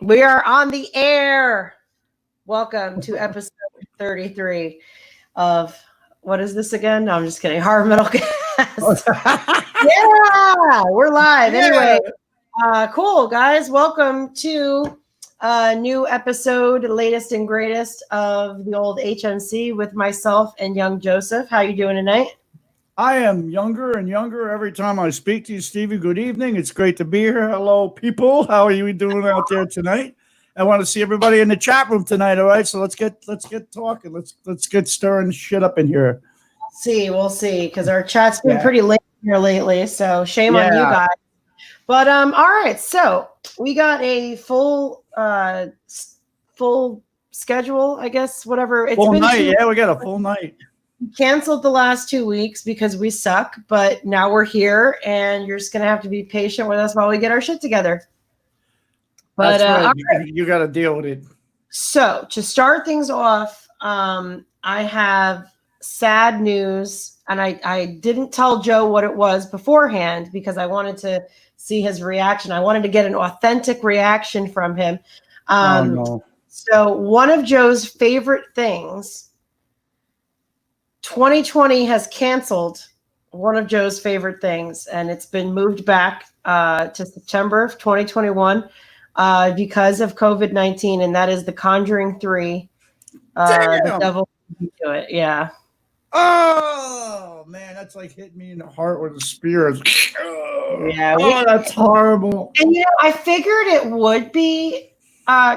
We are on the air. Welcome to episode 33 of what is this again? No, I'm just kidding. Hard Metal Cast. Yeah, we're live. Yeah. Anyway, cool, guys. Welcome to a new episode, latest and greatest of the old HMC with myself and young Joseph. How you doing tonight? I am younger and younger every time I speak to you, Stevie. Good evening. It's great to be here. Hello, people. How are you doing out there tonight? I want to see everybody in the chat room tonight. All right, so let's get talking. Let's get stirring shit up in here. We'll see, because our chat's been pretty late here lately. So shame on you guys. But all right, so we got a full schedule, I guess. Whatever. It's full been night. Yeah, we got a full night. Canceled the last 2 weeks because we suck, but now we're here, and you're just gonna have to be patient with us while we get our shit together. But that's right. You got to deal with it. So to start things off, I have sad news, and I didn't tell Joe what it was beforehand because I wanted to see his reaction. I wanted to get an authentic reaction from him. Oh no! So one of Joe's favorite things. 2020 has canceled one of Joe's favorite things, and it's been moved back to September of 2021 because of COVID-19, and that is The Conjuring 3. The Devil Can Do It. Yeah. Oh man, that's like hitting me in the heart with a spear. Yeah. That's horrible. And I figured it would be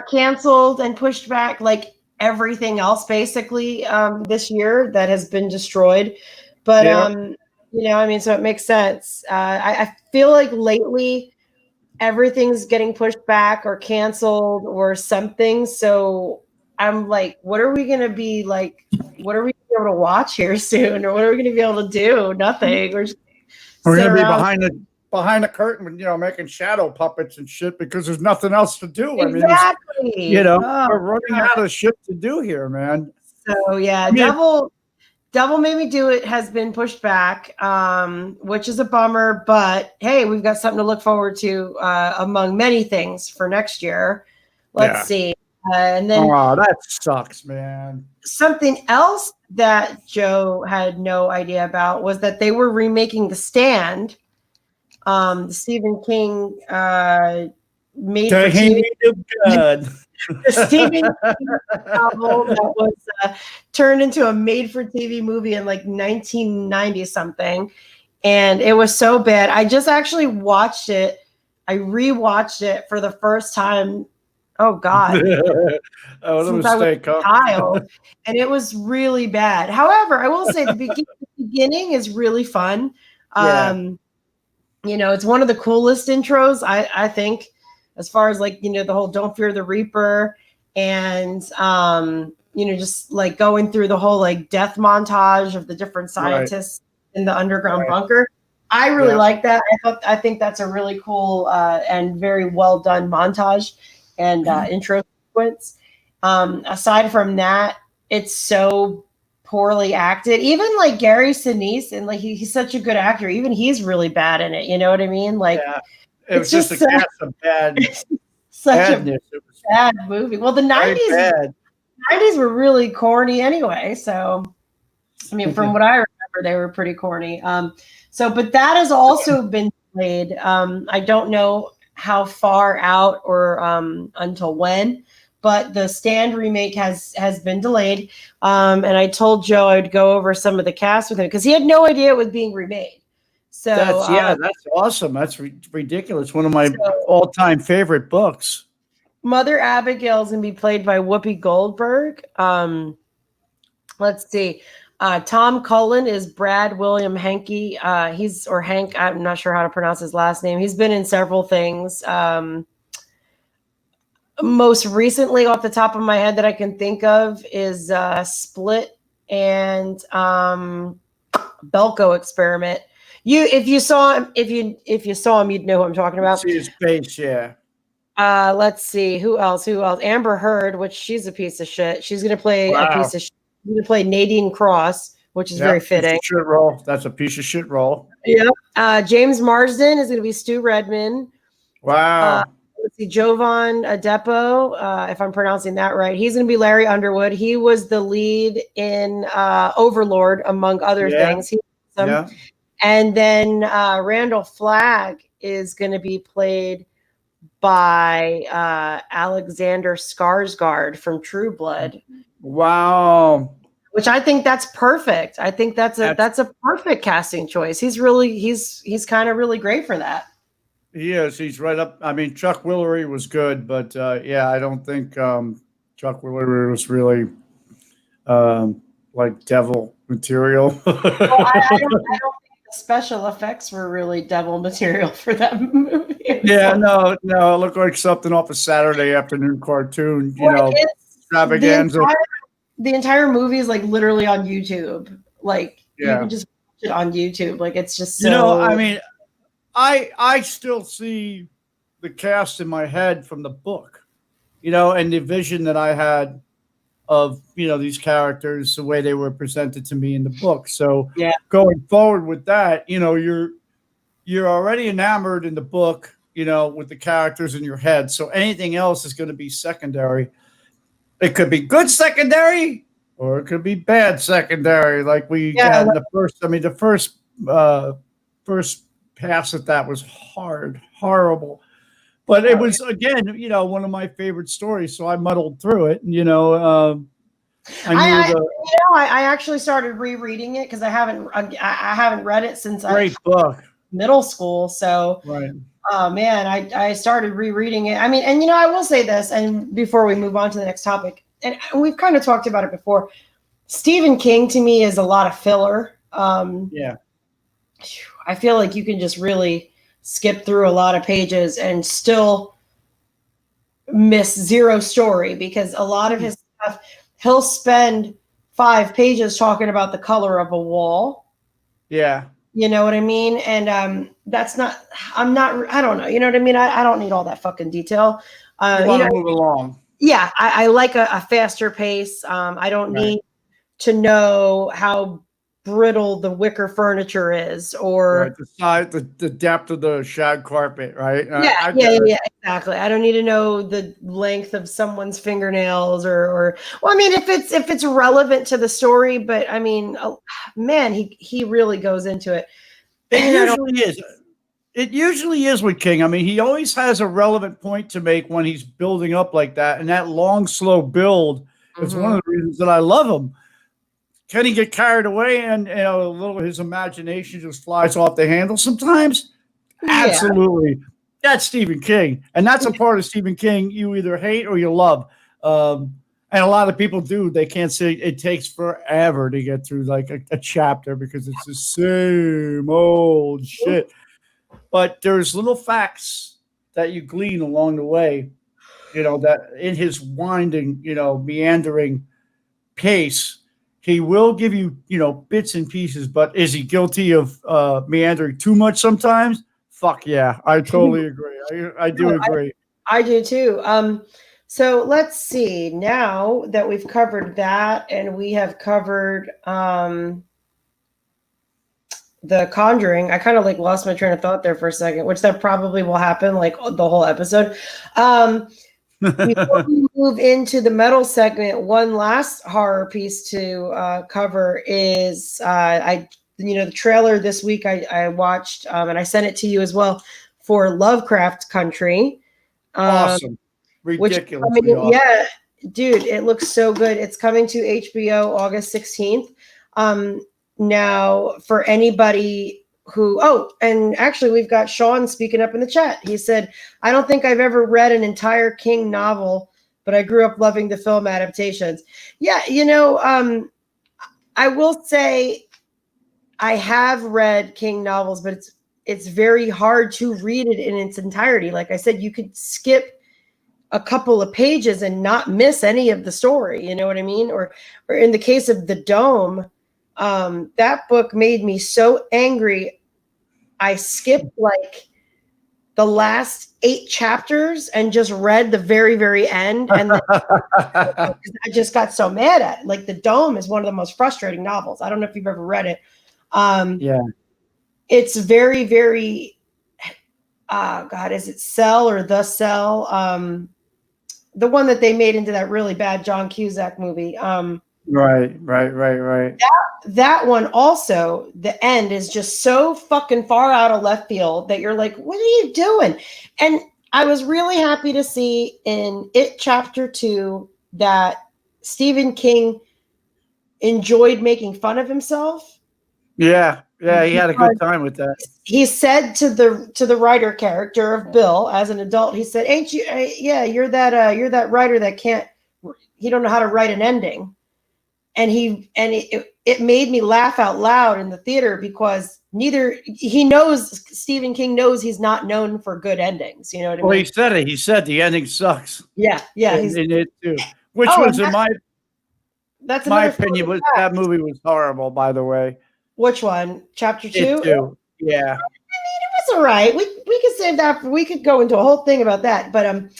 canceled and pushed back, like everything else basically this year that has been destroyed, but so it makes sense. I feel like lately everything's getting pushed back or canceled or something, so I'm like, what are we gonna be like? What are we gonna be able to watch here soon, or what are we gonna be able to do? Nothing. We're gonna be behind the curtain, making shadow puppets and shit because there's nothing else to do. Exactly. We're running out of shit to do here, man. So yeah, Devil Made Me Do It has been pushed back, which is a bummer. But hey, we've got something to look forward to among many things for next year. Let's see. And then that sucks, man. Something else that Joe had no idea about was that they were remaking The Stand. The Stephen King made for TV. The Stephen King novel that was turned into a made-for-TV movie in like 1990 something, and it was so bad. I just actually watched it. I rewatched it for the first time. Oh God! Since I was a child, and it was really bad. However, I will say the beginning is really fun. It's one of the coolest intros, I think, as far as like, the whole Don't Fear the Reaper and, just like going through the whole like death montage of the different scientists in the underground bunker. I really like that. I think that's a really cool and very well done montage and intro sequence. Aside from that, it's so poorly acted. Even like Gary Sinise, and like he's such a good actor. Even he's really bad in it. You know what I mean? Like it was just a cast of bad. Such a bad movie. Well, the 90s were really corny anyway. So, I mean, from what I remember, they were pretty corny. But that has also been delayed. I don't know how far out or until when. But the Stand remake has been delayed. And I told Joe I'd go over some of the cast with him because he had no idea it was being remade. So that's awesome. That's ridiculous. One of my all-time favorite books. Mother Abigail's going to be played by Whoopi Goldberg. Let's see. Tom Cullen is Brad William Henke. Hank. I'm not sure how to pronounce his last name. He's been in several things. Most recently, off the top of my head that I can think of, is Split and Belko Experiment. If you saw him, you'd know who I'm talking about. See his face, yeah. Let's see who else. Amber Heard, which she's a piece of shit. She's gonna play a piece of shit. She's gonna play Nadine Cross, which is very fitting. Shit role. That's a piece of shit role. Yeah. James Marsden is gonna be Stu Redman. Wow. let's see, Jovan Adepo, if I'm pronouncing that right. He's going to be Larry Underwood. He was the lead in Overlord, among other things. He's awesome. Yeah. And then Randall Flagg is going to be played by Alexander Skarsgård from True Blood. Wow. Which I think that's perfect. I think that's a perfect casting choice. He's kind of really great for that. He is. He's right up. I mean, Chuck Woolery was good, but yeah, I don't think Chuck Woolery was really like devil material. Well, I don't think the special effects were really devil material for that movie. Yeah, no, it looked like something off a Saturday afternoon cartoon, extravaganza. The entire movie is like literally on YouTube. Like you can just watch it on YouTube. Like it's just so. I mean, I still see the cast in my head from the book, and the vision that I had of these characters, the way they were presented to me in the book. So going forward with that, you're already enamored in the book, with the characters in your head. So anything else is going to be secondary. It could be good secondary, or it could be bad secondary. Like we had in the first. I mean, the first pass at that was horrible. But it was, again, one of my favorite stories. So I muddled through it. I actually started rereading it because I haven't read it since great book middle school. So, oh man, I started rereading it. I mean, and I will say this, and before we move on to the next topic, and we've kind of talked about it before. Stephen King to me is a lot of filler. I feel like you can just really skip through a lot of pages and still miss zero story, because a lot of his stuff, he'll spend 5 pages talking about the color of a wall. Yeah. You know what I mean? And I don't know. You know what I mean? I don't need all that fucking detail. You want to move along. Yeah. I like a faster pace. I don't need to know how brittle the wicker furniture is, or the size, the depth of the shag carpet, right? Yeah, exactly. I don't need to know the length of someone's fingernails, or well, I mean, if it's relevant to the story, but I mean, man, he really goes into it. It usually is with King. I mean, he always has a relevant point to make when he's building up like that, and that long, slow build is one of the reasons that I love him. Can he get carried away and a little his imagination just flies off the handle sometimes? Yeah. Absolutely. That's Stephen King. And that's a part of Stephen King you either hate or you love. And a lot of people do. They can't say it takes forever to get through like a chapter because it's the same old shit. But there's little facts that you glean along the way, that in his winding, meandering pace, he will give you, bits and pieces, but is he guilty of meandering too much sometimes? Fuck yeah. I totally agree. I do agree. I do too. So let's see. Now that we've covered that and we have covered The Conjuring, I kind of like lost my train of thought there for a second, which that probably will happen like the whole episode. Before we move into the metal segment, one last horror piece to cover is the trailer this week I watched, and I sent it to you as well, for Lovecraft Country. Awesome. Ridiculous. Awesome. Yeah, dude, it looks so good. It's coming to HBO August 16th. Now, for anybody and actually we've got Sean speaking up in the chat. He said, I don't think I've ever read an entire King novel, but I grew up loving the film adaptations. Yeah, I will say I have read King novels, but it's very hard to read it in its entirety. Like I said, you could skip a couple of pages and not miss any of the story. You know what I mean? Or in the case of The Dome, that book made me so angry. I skipped like the last 8 chapters and just read the very, very end. And I just got so mad at it. Like The Dome is one of the most frustrating novels. I don't know if you've ever read it. It's very, very God, is it Cell or The Cell? The one that they made into that really bad John Cusack movie. Right. That one also, the end is just so fucking far out of left field that you're like, what are you doing? And I was really happy to see in It Chapter 2 that Stephen King enjoyed making fun of himself. Yeah, he had a good time with that. He said to the writer character of Bill as an adult, he said, "Ain't you? Yeah, you're that writer that can't. He don't know how to write an ending." And it made me laugh out loud in the theater because Stephen King knows he's not known for good endings. You know what I mean? Well, he said it. He said the ending sucks. Yeah. In it too. Which Oh, was in my that's opinion, that movie was horrible. By the way, which one? Chapter 2? It too. Yeah. It's all right. We could save that. We could go into a whole thing about that. But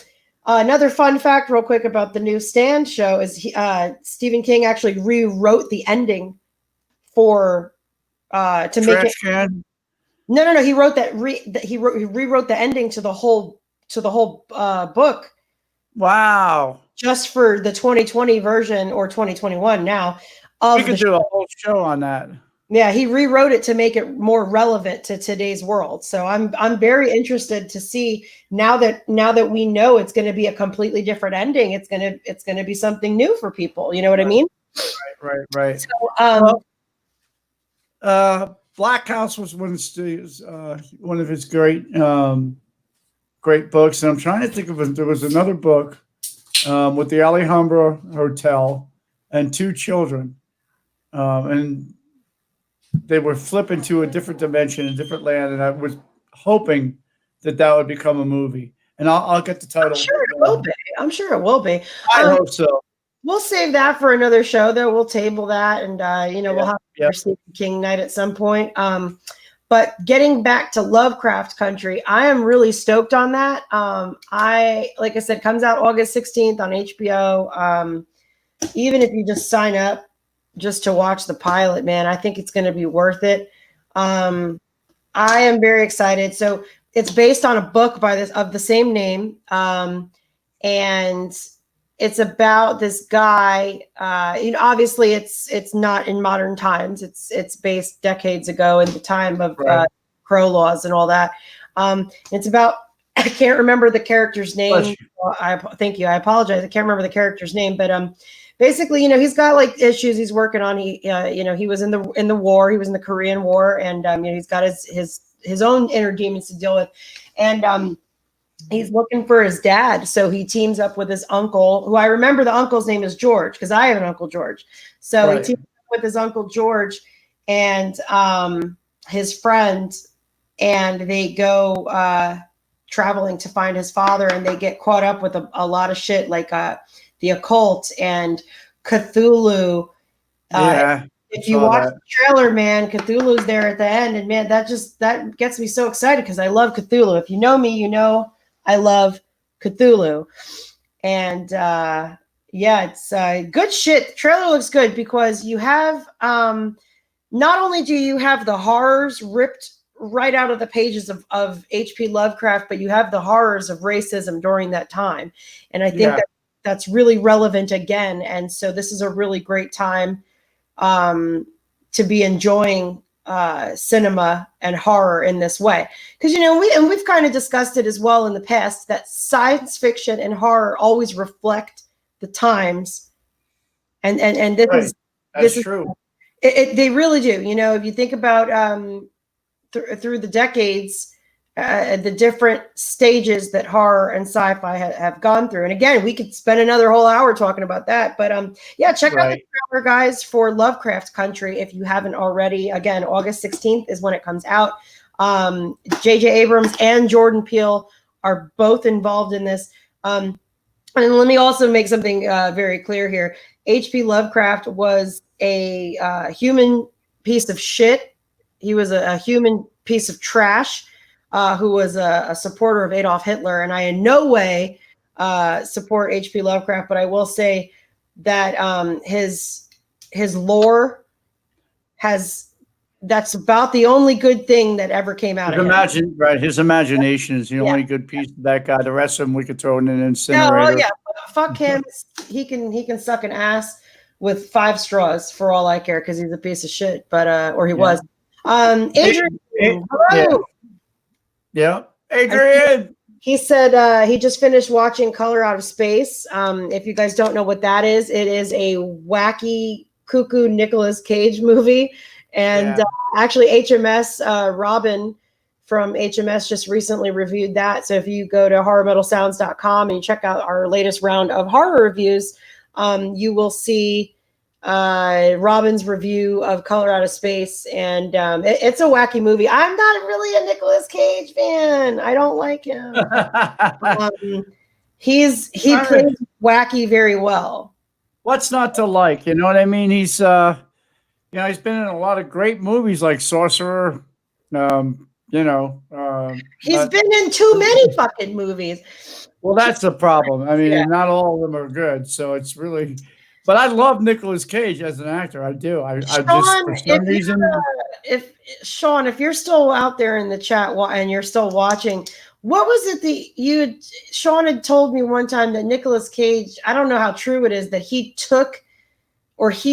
another fun fact, real quick, about the new Stand show is Stephen King actually rewrote the ending for to make it. Can? No. He wrote that. He rewrote the ending to the whole book. Wow. Just for the 2020 version or 2021 now. We could do a whole show on that. Yeah, he rewrote it to make it more relevant to today's world. So I'm very interested to see now that we know it's going to be a completely different ending. It's going to be something new for people. You know what I mean? Right. So, Black House was one of his great books, and I'm trying to think of it. There was another book with the Alhambra Hotel and two children, and they were flipping to a different dimension, a different land, and I was hoping that would become a movie. And I'll get the title. I'm sure it will be. I hope so. We'll save that for another show, though. We'll table that, and we'll have our Stephen King night at some point. But getting back to Lovecraft Country, I am really stoked on that. Like I said, comes out August 16th on HBO. Even if you just sign up just to watch the pilot, man, I think it's going to be worth it. I am very excited. So it's based on a book of the same name. And it's about this guy. Obviously it's not in modern times. It's based decades ago in the time of Crow laws and all that. It's about, I can't remember the character's name. Thank you. I apologize. I can't remember the character's name, but basically, he's got like issues he's working on. He was in the war. He was in the Korean War, and he's got his own inner demons to deal with, and he's looking for his dad. So he teams up with his uncle, who I remember the uncle's name is George because I have an Uncle George. So he teams up with his Uncle George and his friend, and they go traveling to find his father, and they get caught up with a lot of shit like the occult and Cthulhu. If you watch the trailer, man, Cthulhu's there at the end, and man, that gets me so excited because I love Cthulhu. If you know me, you know I love Cthulhu, and it's good shit. The trailer looks good because you have not only do you have the horrors ripped right out of the pages of H.P. Lovecraft, but you have the horrors of racism during that time, and I think that's really relevant again. And so this is a really great time to be enjoying cinema and horror in this way. Because, we've kind of discussed it as well in the past that science fiction and horror always reflect the times. And this is true. They really do. If you think about through the decades, the different stages that horror and sci-fi have gone through. And again, we could spend another whole hour talking about that. But check out the trailer, guys, for Lovecraft Country if you haven't already. Again, August 16th is when it comes out. J.J. Abrams and Jordan Peele are both involved in this. And let me also make something very clear here. H.P. Lovecraft was a human piece of shit. He was a human piece of trash. Who was a supporter of Adolf Hitler, and I in no way support H.P. Lovecraft, but I will say that his lore has that's about the only good thing that ever came out of him. His imagination is the only good piece of that guy. The rest of him we could throw in an incinerator. Oh yeah, fuck him. He can suck an ass with 5 straws for all I care because he's a piece of shit. But or he was. Adrian, hello. Yeah, Adrian. He said he just finished watching Color Out of Space. If you guys don't know what that is, it is a wacky, cuckoo Nicolas Cage movie. And actually, HMS Robin from HMS just recently reviewed that. So if you go to horrormetalsounds.com and you check out our latest round of horror reviews, you will see Robin's review of Color Out of Space. And it's a wacky movie. I'm not really a Nicolas Cage fan. I don't like him. He plays wacky very well. What's not to like? You know what I mean? He's he's been in a lot of great movies like Sorcerer. He's been in too many fucking movies. Well, that's the problem. I mean, not all of them are good. So it's really, but I love Nicolas Cage as an actor. I do. I just, for some reason. Sean, if you're still out there in the chat and you're still watching, what was it Sean had told me one time that Nicolas Cage, I don't know how true it is, that he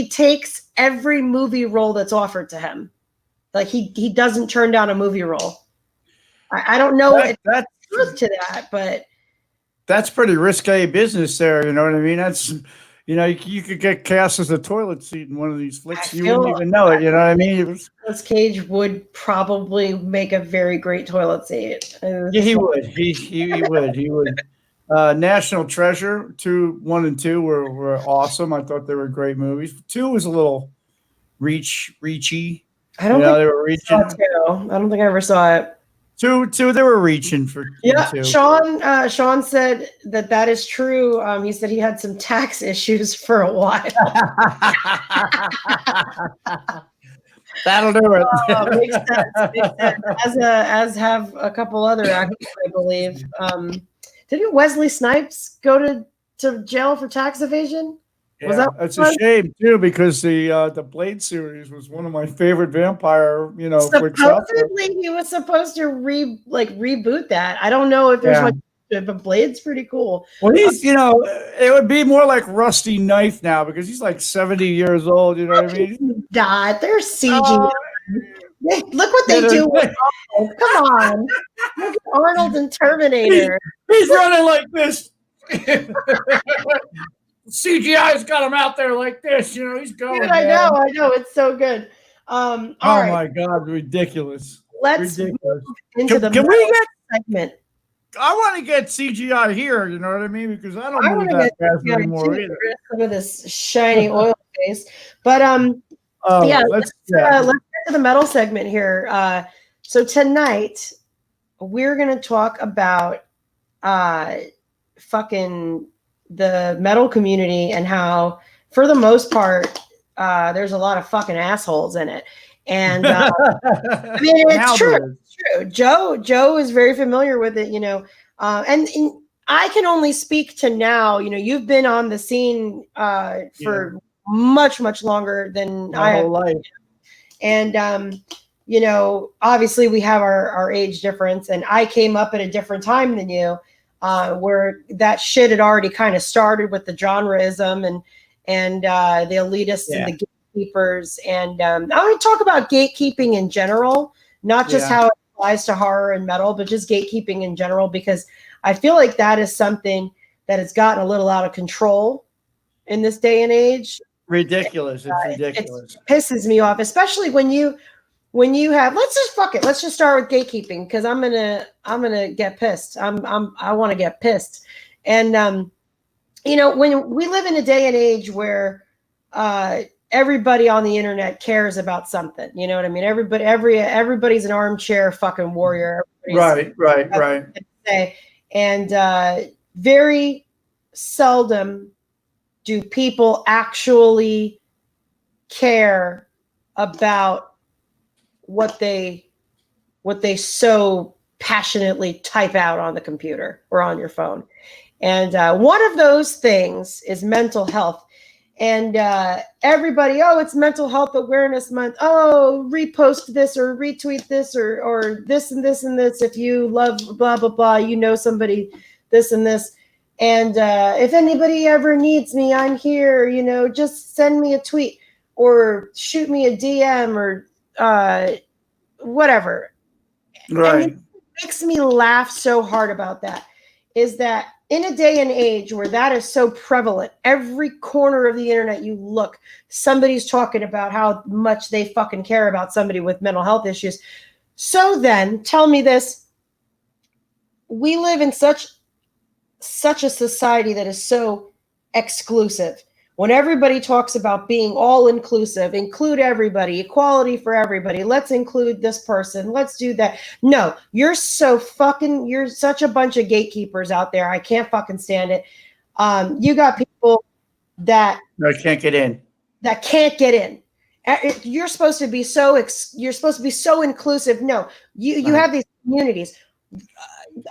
takes every movie role that's offered to him. Like he doesn't turn down a movie role. I don't know if that's truth to that, but that's pretty risque business there. You know what I mean? That's, you could get cast as a toilet seat in one of these flicks. You wouldn't even know it. You know what I mean? Nicolas Cage would probably make a very great toilet seat. Yeah, he would. He would. He would. National Treasure 1 and 2 were awesome. I thought they were great movies. 2 was a little reachy. I don't think they were reaching. I don't think I ever saw it. Two, they were reaching for. Yeah, 2. Sean said that is true. He said he had some tax issues for a while. That'll do it. Makes sense. As have a couple other actors, I believe. Didn't Wesley Snipes go to jail for tax evasion? Yeah, that's a shame too, because the Blade series was one of my favorite vampire, Supposedly he was supposed to reboot that. I don't know if there's but Blade's pretty cool. Well, he's it would be more like Rusty Knife now because he's like 70 years old. You know what I mean? God, they're CG. Look what they do. Come on, look at Arnold and Terminator. He's running like this. CGI's got him out there like this, he's going. Dude, I know, it's so good. All right. My God, ridiculous. Let's move into can we get segment. I want to get CGI here, you know what I mean? Because I don't move that fast anymore either. Some of this shiny oil face, but let's get to the metal segment here. So tonight we're gonna talk about fucking the metal community and how, for the most part, there's a lot of fucking assholes in it. And I mean, it's true. It's true. Joe is very familiar with it, and I can only speak to now. You've been on the scene for much, much longer than I have. Whole life. And obviously we have our age difference, and I came up at a different time than you. Where that shit had already kind of started with the genreism and the elitists and the gatekeepers. And I want to talk about gatekeeping in general, not just how it applies to horror and metal, but just gatekeeping in general, because I feel like that is something that has gotten a little out of control in this day and age. Ridiculous. It's ridiculous. It pisses me off, especially when you have, let's just start with gatekeeping, because I'm gonna get pissed. I want to get pissed. And when we live in a day and age where everybody on the internet cares about something, you know what I mean? Everybody's an armchair fucking warrior. Right. And very seldom do people actually care about what they so passionately type out on the computer or on your phone. And one of those things is mental health. And everybody, oh, it's Mental Health Awareness Month. Oh, repost this or retweet this or this and this and this. If you love blah, blah, blah, you know somebody, this and this. And if anybody ever needs me, I'm here, you know, just send me a tweet or shoot me a DM or whatever. Right. And it makes me laugh so hard about that is that in a day and age where that is so prevalent, every corner of the internet you look, somebody's talking about how much they fucking care about somebody with mental health issues. So then tell me this, we live in such a society that is so exclusive. When everybody talks about being all inclusive, include everybody, equality for everybody, let's include this person, let's do that. No, you're such a bunch of gatekeepers out there. I can't fucking stand it. You got people that can't get in. That can't get in. You're supposed to be so inclusive. No, you have these communities.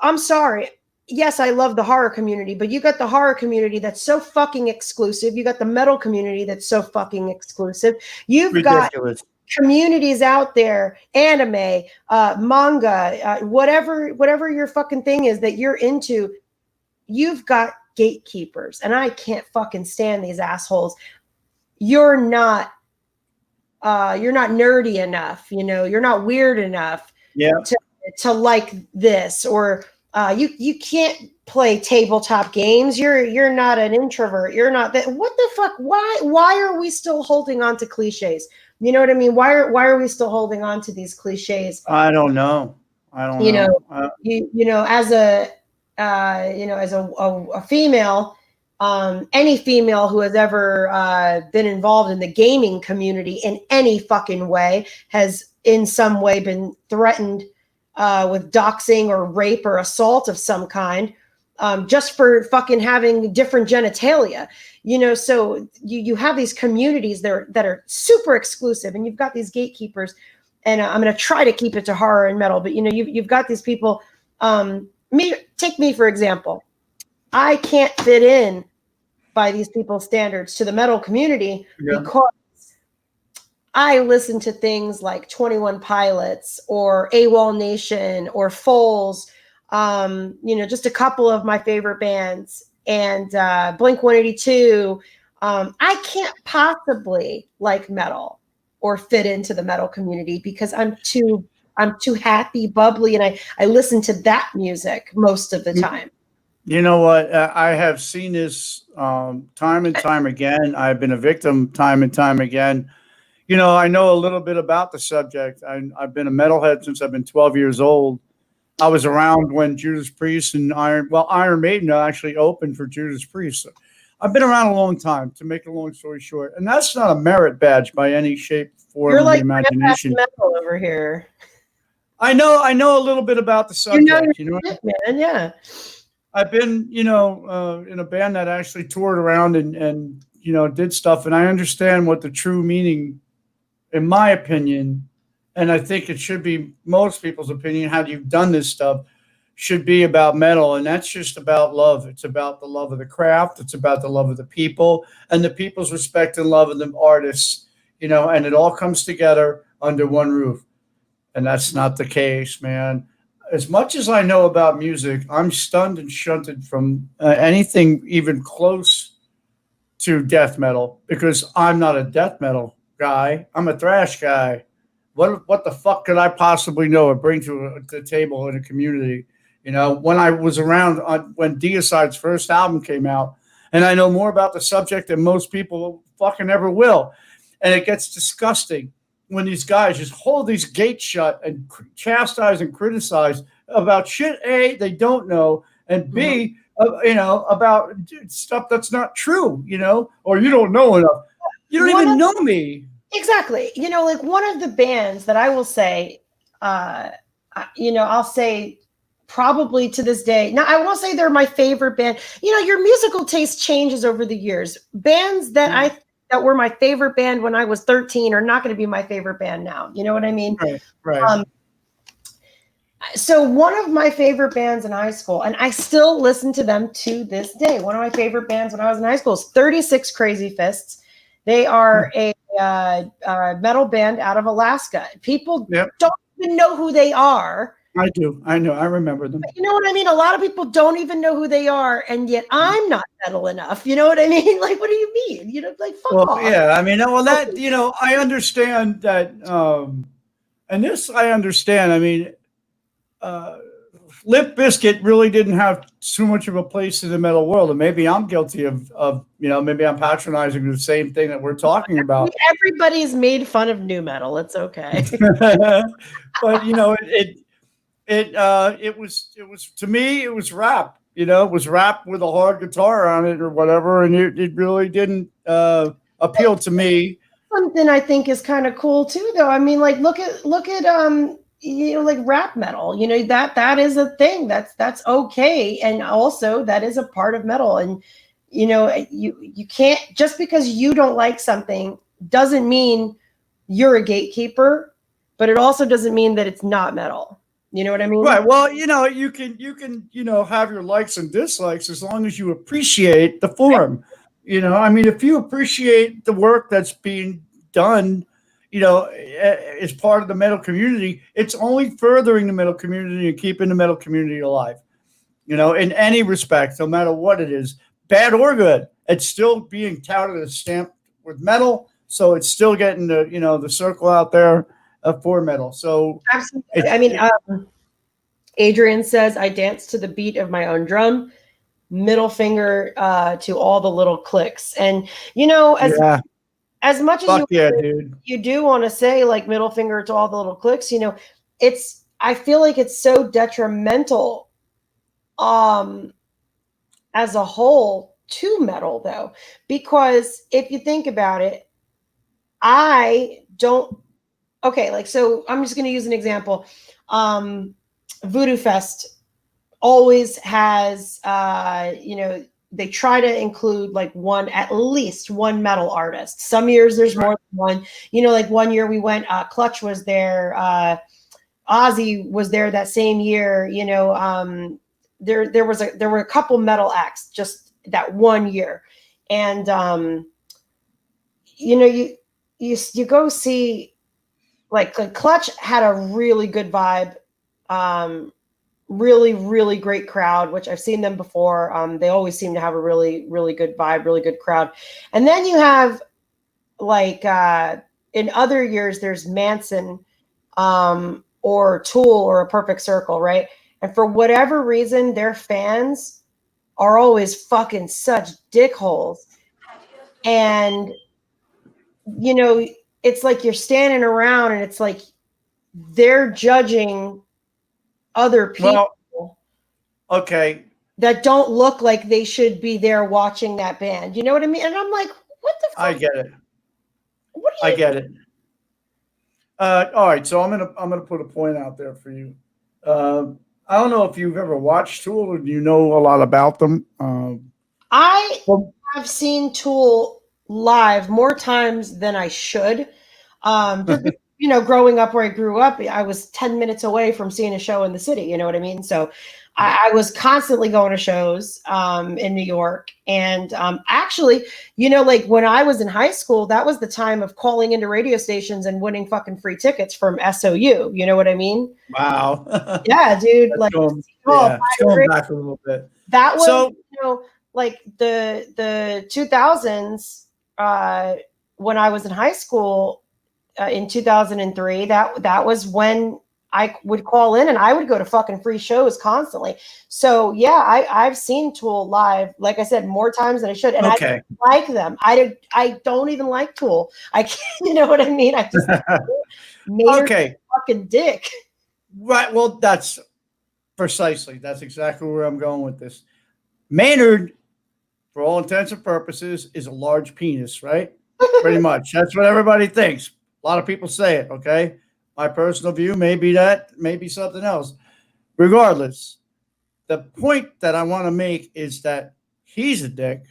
I'm sorry. Yes, I love the horror community, but you got the horror community that's so fucking exclusive. You got the metal community that's so fucking exclusive. You've Ridiculous. got communities out there, anime, manga, whatever your fucking thing is that you're into. You've got gatekeepers, and I can't fucking stand these assholes. You're not nerdy enough, you know. You're not weird enough, to like this or. You can't play tabletop games. You're not an introvert. You're not that. What the fuck? Why are we still holding on to cliches? You know what I mean? Why are we still holding on to these cliches? I don't know. You know, as a female, any female who has ever been involved in the gaming community in any fucking way has in some way been threatened with doxing or rape or assault of some kind, just for fucking having different genitalia, you know. So you have these communities that are super exclusive, and you've got these gatekeepers. And I'm going to try to keep it to horror and metal, but you know, you've got these people. Take me for example. I can't fit in by these people's standards to the metal community because I listen to things like 21 Pilots or AWOL Nation or Foals, you know, just a couple of my favorite bands, and Blink-182. I can't possibly like metal or fit into the metal community because I'm too happy, bubbly, and I listen to that music most of the time. You know what? I have seen this time and time again. I've been a victim time and time again. You know, I know a little bit about the subject. I've been a metalhead since I've been 12 years old. I was around when Judas Priest and Iron Maiden actually opened for Judas Priest. So I've been around a long time, to make a long story short. And that's not a merit badge by any shape, form, You're of like the imagination. metal over here. I know a little bit about the subject. You know, man, yeah. I've been, you know, in a band that actually toured around and you know, did stuff. And I understand what the true meaning, in my opinion, and I think it should be most people's opinion, how you've done this stuff, should be about metal. And that's just about love. It's about the love of the craft. It's about the love of the people and the people's respect and love of the artists, you know, and it all comes together under one roof. And that's not the case, man. As much as I know about music, I'm stunned and shunted from anything even close to death metal, because I'm not a death metal guy. I'm a thrash guy. What the fuck could I possibly know or bring to the table in a community? You know, when I was around when Deicide's first album came out, and I know more about the subject than most people fucking ever will. And it gets disgusting when these guys just hold these gates shut and chastise and criticize about shit, A, they don't know, and B, you know, about stuff that's not true, you know, or you don't know enough. You don't even know me. Exactly. You know, like one of the bands that I will say, you know, I'll say probably to this day. Now, I won't say they're my favorite band. You know, your musical taste changes over the years. Bands that that were my favorite band when I was 13 are not going to be my favorite band now. You know what I mean? Right. So one of my favorite bands in high school, and I still listen to them to this day. One of my favorite bands when I was in high school is 36 Crazy Fists. They are a metal band out of Alaska. People Yep. don't even know who they are. I do. I know. I remember them. But you know what I mean? A lot of people don't even know who they are, and yet I'm not metal enough. You know what I mean? Like, what do you mean? You know, like fuck off. Yeah. I mean, well, that I understand that, and this I understand. I mean, Limp Bizkit really didn't have too much of a place in the metal world, and maybe I'm guilty of maybe I'm patronizing the same thing that we're talking about. Everybody's made fun of new metal. It's okay. But it was to me it was rap. It was rap with a hard guitar on it or whatever, and it really didn't appeal to me. Something I think is kind of cool too, though. I mean, like look at like rap metal. That is a thing. That's okay, and also that is a part of metal. And you can't, just because you don't like something doesn't mean you're a gatekeeper, but it also doesn't mean that it's not metal. You know what I mean? Right. Well, you can have your likes and dislikes as long as you appreciate the form. I mean, if you appreciate the work that's being done, as part of the metal community, it's only furthering the metal community and keeping the metal community alive. In any respect, no matter what it is, bad or good, it's still being touted as stamped with metal. So it's still getting the circle out there for metal. So absolutely. I mean, Adrian says, I dance to the beat of my own drum. Middle finger to all the little clicks. And as much as you do want to say like middle finger to all the little clicks, I feel like it's so detrimental as a whole to metal, though, because if you think about it, so I'm just going to use an example. Voodoo Fest always has, they try to include like at least one metal artist. Some years there's more than one. Like one year we went, Clutch was there, Ozzy was there that same year. There were a couple metal acts just that one year, and you go see like Clutch had a really good vibe. Really, really great crowd, which I've seen them before. They always seem to have a really, really good vibe, really good crowd. And then you have like in other years, there's Manson or Tool or A Perfect Circle, right? And for whatever reason, their fans are always fucking such dickholes. And, it's like you're standing around and it's like they're judging other people okay, that don't look like they should be there watching that band. You know what I mean? And I'm like, what the fuck? I get it. I get it. All right, so I'm gonna put a point out there for you. I don't know if you've ever watched Tool or you know a lot about them. I have seen Tool live more times than I should. Growing up where I grew up, I was 10 minutes away from seeing a show in the city. You know what I mean? So I was constantly going to shows in New York. And actually, like when I was in high school, that was the time of calling into radio stations and winning fucking free tickets from SOU. You know what I mean? Wow. Yeah, dude. Like, going back a little bit. That was, like the 2000s when I was in high school. In 2003, that was when I would call in and I would go to fucking free shows constantly. So yeah, I've seen Tool live, like I said, more times than I should. And I don't like them. I don't even like Tool. I can't, you know what I mean? I just fucking dick. Right. Well, that's exactly where I'm going with this. Maynard, for all intents and purposes, is a large penis, right? Pretty much. That's what everybody thinks. A lot of people say it, okay? My personal view may be that, maybe something else. Regardless, the point that I want to make is that he's a dick.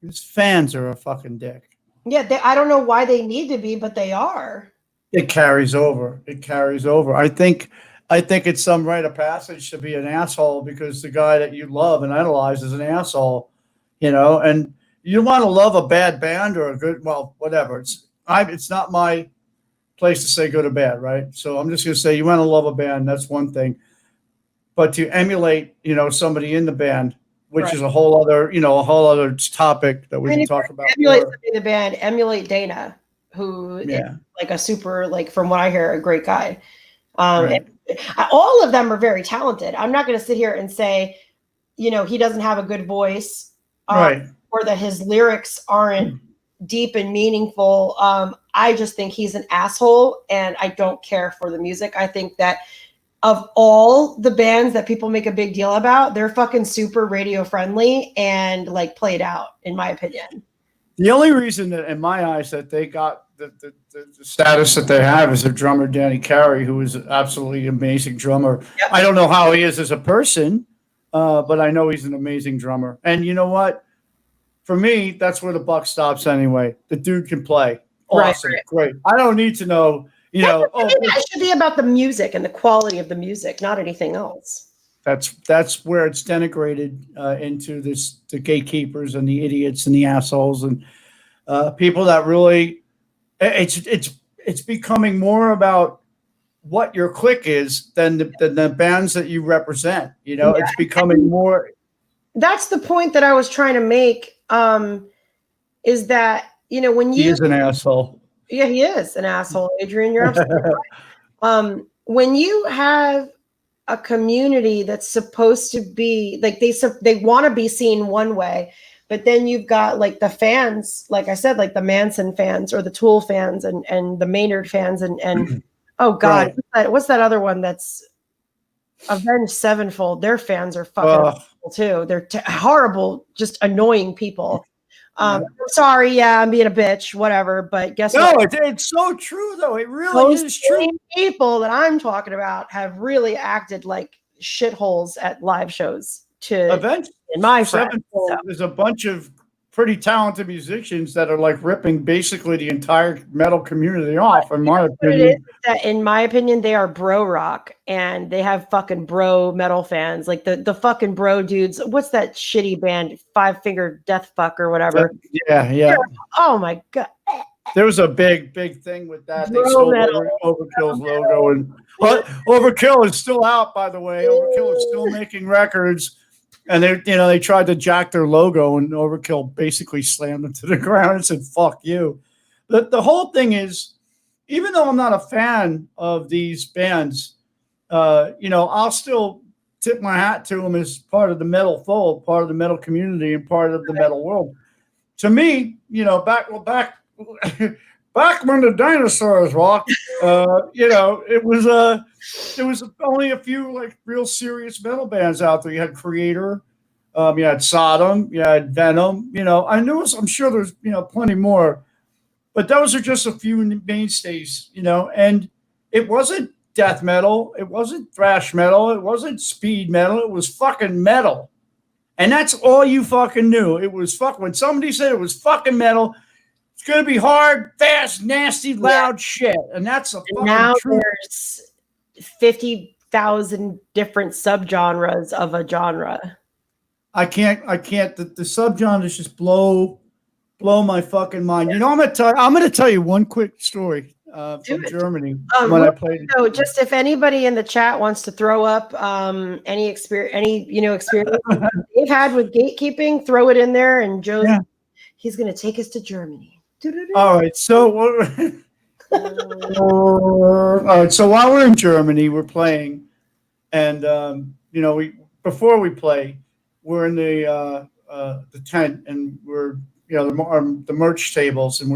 His fans are a fucking dick. Yeah, I don't know why they need to be, but they are. It carries over. It carries over. I think it's some rite of passage to be an asshole because the guy that you love and idolize is an asshole, and you want to love a bad band or a good, well, whatever. It's not my place to say good or bad, right? So I'm just going to say you want to love a band. That's one thing. But to emulate, somebody in the band, which Right. is a whole other topic that we And can if talk you about emulate more. somebody in the band, emulate Dana, who is Yeah. like a super, like from what I hear, a great guy. Um, Right. all of them are very talented. I'm not going to sit here and say, he doesn't have a good voice, Right. or that his lyrics aren't deep and meaningful. I just think he's an asshole, and I don't care for the music. I think that of all the bands that people make a big deal about, they're fucking super radio friendly and like played out, in my opinion. The only reason that, in my eyes, that they got the status that they have is their drummer, Danny Carey, who is an absolutely amazing drummer. Yep. I don't know how he is as a person, but I know he's an amazing drummer. And you know what? For me, that's where the buck stops anyway. The dude can play. Awesome. Right. Great. I don't need to know, It should be about the music and the quality of the music, not anything else. that's where it's denigrated into the gatekeepers and the idiots and the assholes and people that really it's becoming more about what your clique is than the bands that you represent. It's becoming more. That's the point that I was trying to make. Is that when He you is an asshole. yeah, he is an asshole, Adrian. You're absolutely right. When you have a community that's supposed to be like they want to be seen one way, but then you've got like the fans, like I said, like the Manson fans or the Tool fans and the Maynard fans and oh god, Right. what's that other one that's Avenged Sevenfold? Their fans are fucking awful too. They're horrible, just annoying people. I'm sorry, yeah, I'm being a bitch, whatever. But guess No, what? it's so true though. It really is true. Same people that I'm talking about have really acted like shitholes at live shows. Avenged In my friends, Sevenfold so. is a bunch of pretty talented musicians that are like ripping basically the entire metal community off, in my What it is opinion. that, in my opinion, they are bro rock and they have fucking bro metal fans, like the fucking bro dudes. What's that shitty band, Five Finger Death Fuck or whatever? Yeah. Oh my god. There was a big thing with that. They Bro sold metal. Overkill's logo, and Overkill is still out, by the way. Overkill is still making records, and they tried to jack their logo, and Overkill basically slammed them to the ground and said, "Fuck you." The whole thing is, even though I'm not a fan of these bands, I'll still tip my hat to them as part of the metal fold, part of the metal community, and part of the metal world. To me, back when the dinosaurs walked, it was only a few like real serious metal bands out there. You had Creator, you had Sodom, you had Venom. I'm sure there's plenty more, but those are just a few mainstays. And it wasn't death metal, it wasn't thrash metal, it wasn't speed metal. It was fucking metal. And that's all you fucking knew. It was when somebody said it was fucking metal, it's going to be hard, fast, nasty, loud shit. And that's a fucking Now truth. there's 50,000 different subgenres of a genre. I can't, the subgenres just blow my fucking mind. I'm going to tell you one quick story from Germany when I played. So just if anybody in the chat wants to throw up any experience they've had with gatekeeping, throw it in there, and Joe's he's going to take us to Germany. All right, so while we're in Germany, we're playing, and before we play, we're in the tent, and we're the merch tables, and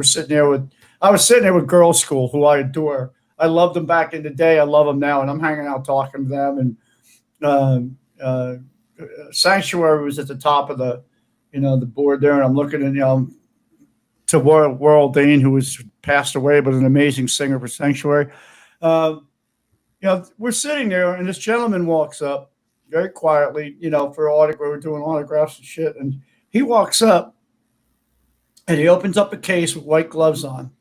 I was sitting there with Girls School, who I adore. I loved them back in the day. I love them now, and I'm hanging out talking to them. And Sanctuary was at the top of the board there, and I'm looking at to Worrell Dane, who was passed away, but an amazing singer for Sanctuary. We're sitting there, and this gentleman walks up very quietly, for autograph. We're doing autographs and shit, and he walks up, and he opens up a case with white gloves on.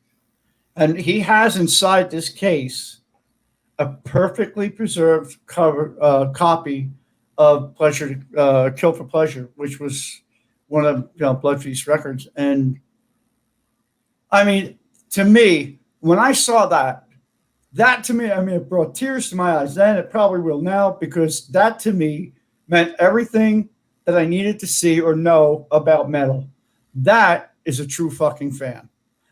And he has inside this case a perfectly preserved copy of Pleasure, Kill for Pleasure, which was one of Blood Feast records. And I mean, to me, when I saw that to me, I mean, it brought tears to my eyes then. It probably will now, because that to me meant everything that I needed to see or know about metal. That is a true fucking fan.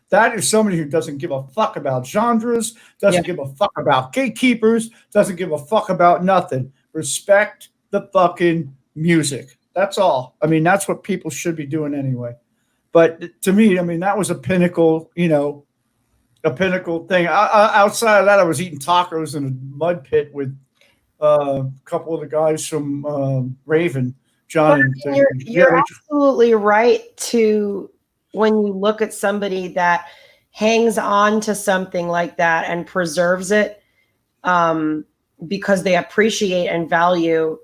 That is somebody who doesn't give a fuck about genres, doesn't give a fuck about gatekeepers, doesn't give a fuck about nothing. Respect the fucking music. That's all. I mean, that's what people should be doing anyway. But to me, I mean, that was a pinnacle, a pinnacle thing. Outside of that, I was eating tacos in a mud pit with a couple of the guys from Raven, John. Well, you're absolutely right to when you look at somebody that hangs on to something like that and preserves it because they appreciate and value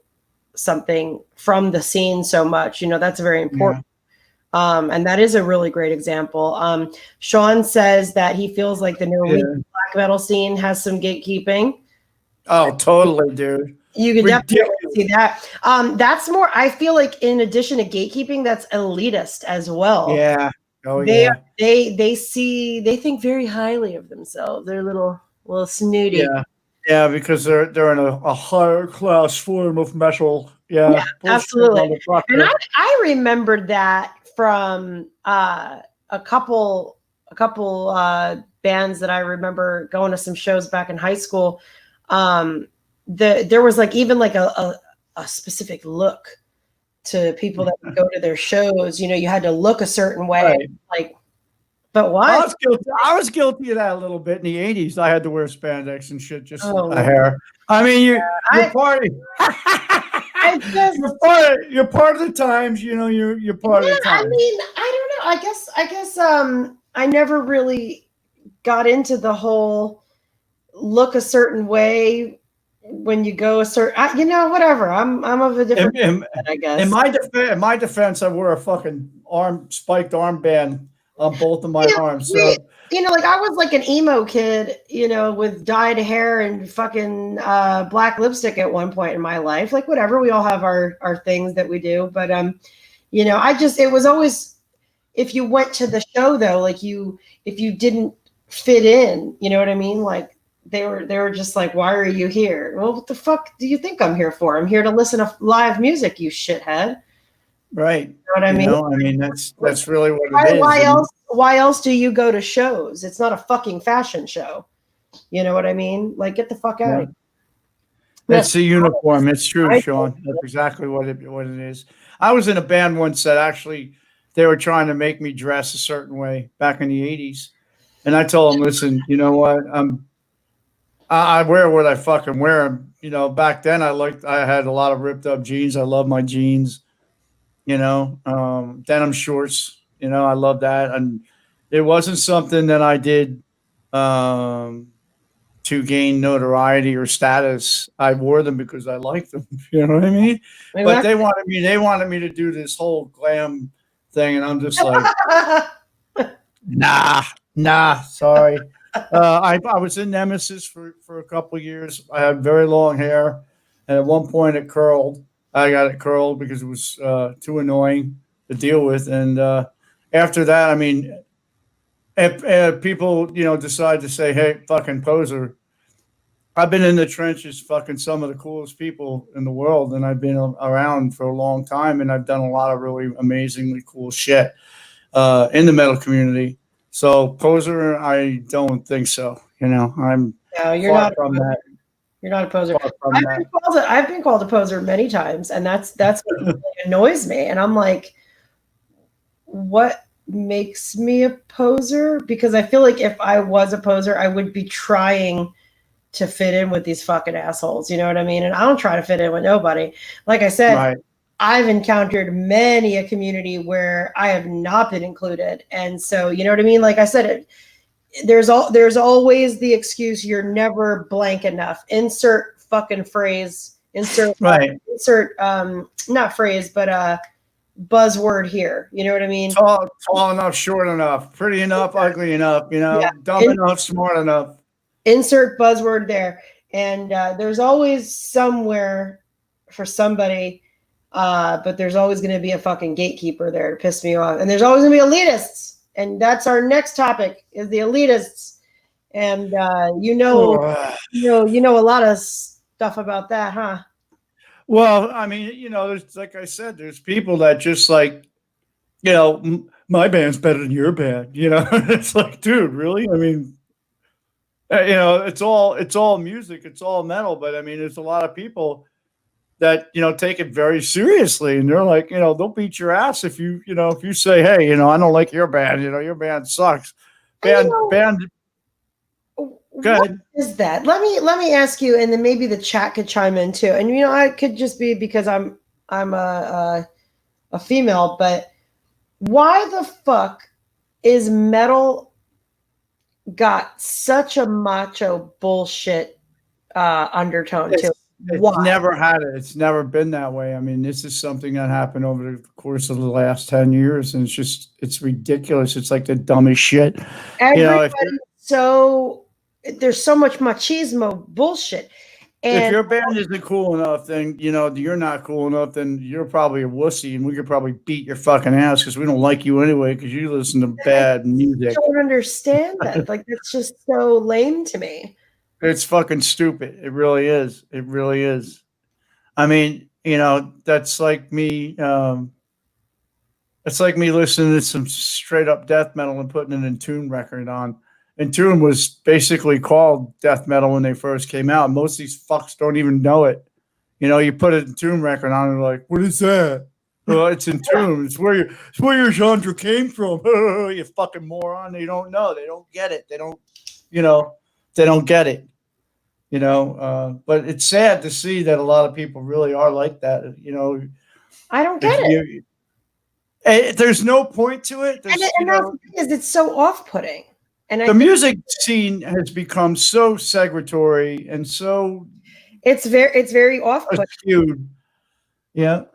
something from the scene so much. That's very important. And that is a really great example. Sean says that he feels like the Norwegian black metal scene has some gatekeeping. Oh, totally, dude. You could definitely see that. That's more, I feel like in addition to gatekeeping, that's elitist as well. Yeah. Oh, they think very highly of themselves. They're a little snooty. Yeah. Yeah, because they're in a higher class form of metal. Yeah, absolutely. And I remembered that from a couple bands that I remember going to some shows back in high school. There was like even like a specific look to people that would go to their shows. You had to look a certain way. Right. Like, but why? I was guilty of that a little bit in the 80s. I had to wear spandex and shit, just a hair. I mean, you're part of you're part of the times, you're part of the times. I mean, I don't know. I guess I never really got into the whole look a certain way when you go a certain, whatever. I'm of a different, I guess. In my defense, I wore a fucking spiked armband on both of my arms. So like I was like an emo kid, with dyed hair and fucking black lipstick at one point in my life. Like whatever, we all have our things that we do. But it was always, if you went to the show though, like if you didn't fit in, you know what I mean? Like they were just like, why are you here? Well, what the fuck do you think I'm here for? I'm here to listen to live music, you shithead. Right. You know what I mean? I mean, that's really what it is. Why else do you go to shows? It's not a fucking fashion show. You know what I mean? Like, get the fuck out. That's the uniform. It's true, Sean. That's exactly what it is. I was in a band once that actually they were trying to make me dress a certain way back in the 80s. And I told them, listen, you know what? I wear what I fucking wear. Back then I had a lot of ripped up jeans. I love my jeans. Denim shorts, I love that. And it wasn't something that I did to gain notoriety or status. I wore them because I liked them. You know what I mean? But they wanted me to do this whole glam thing. And I'm just like, nah, sorry. I was in Nemesis for a couple of years. I had very long hair. And at one point it curled. I got it curled because it was too annoying to deal with. And after that, I mean, if people, decide to say, hey, fucking poser, I've been in the trenches fucking some of the coolest people in the world. And I've been around for a long time. And I've done a lot of really amazingly cool shit in the metal community. So poser, I don't think so. You're not from that. You're not a poser. I've been called a poser many times, and that's what really annoys me. And I'm like, what makes me a poser? Because I feel like if I was a poser, I would be trying to fit in with these fucking assholes. You know what I mean? And I don't try to fit in with nobody. Like I said, right. I've encountered many a community where I have not been included. And so, you know what I mean? Like I said, there's always the excuse you're never blank enough. Insert fucking phrase. Insert right. Insert not phrase, but buzzword here. You know what I mean? Tall enough, short enough, pretty enough, ugly enough, Yeah. dumb enough, smart enough. Insert buzzword there. And there's always somewhere for somebody, but there's always going to be a fucking gatekeeper there to piss me off. And there's always going to be elitists. And that's our next topic is the elitists. And you know a lot of stuff about that, huh? Well, I mean, there's, like I said, there's people that just like, my band's better than your band. It's like, dude, really? I mean, it's all music, it's all metal, but I mean, there's a lot of people that take it very seriously, and they're like, they'll beat your ass if you say, hey, I don't like your band, your band sucks. Band. What is that? Let me ask you, and then maybe the chat could chime in too. And I could just be because I'm a female, but why the fuck is metal got such a macho bullshit undertone to it? It's never had it. It's never been that way. I mean, this is something that happened over the course of the last 10 years, and it's ridiculous. It's like the dumbest shit. There's so much machismo bullshit. And if your band isn't cool enough, then you're not cool enough. Then you're probably a wussy, and we could probably beat your fucking ass because we don't like you anyway because you listen to bad music. I don't understand that. Like, that's just so lame to me. It's fucking stupid. It really is. It really is. I mean, that's like me. It's like me listening to some straight up death metal and putting an Entomb record on. Entomb was basically called death metal when they first came out. Most of these fucks don't even know it. You put an Entomb record on and they're like, what is that? Well, it's Entomb. It's where your genre came from. You fucking moron. They don't know. They don't get it. They don't get it. But it's sad to see that a lot of people really are like that. I don't get it. There's no point to it. And that's the thing is, it's so off-putting. And the music scene has become so segregatory and so it's very off-putting. Yeah.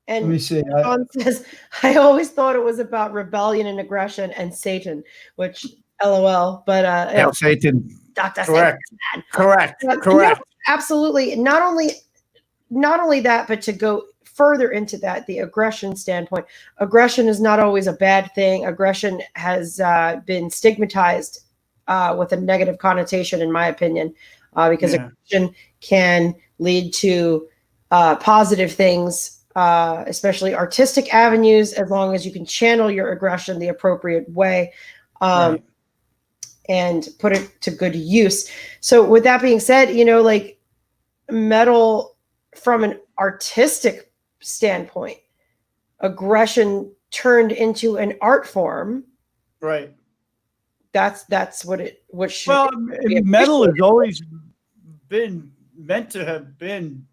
And let me see. John says, I always thought it was about rebellion and aggression and Satan, which LOL. But Satan. Dr. Correct. Satan. Correct. Correct. Absolutely. Not only that, but to go further into that, the aggression standpoint. Aggression is not always a bad thing. Aggression has been stigmatized with a negative connotation, in my opinion, because aggression can lead to positive things, especially artistic avenues, as long as you can channel your aggression the appropriate way and put it to good use. So with that being said, like metal from an artistic standpoint, aggression turned into an art form, right? That's what should. Well, metal has always been meant to have been,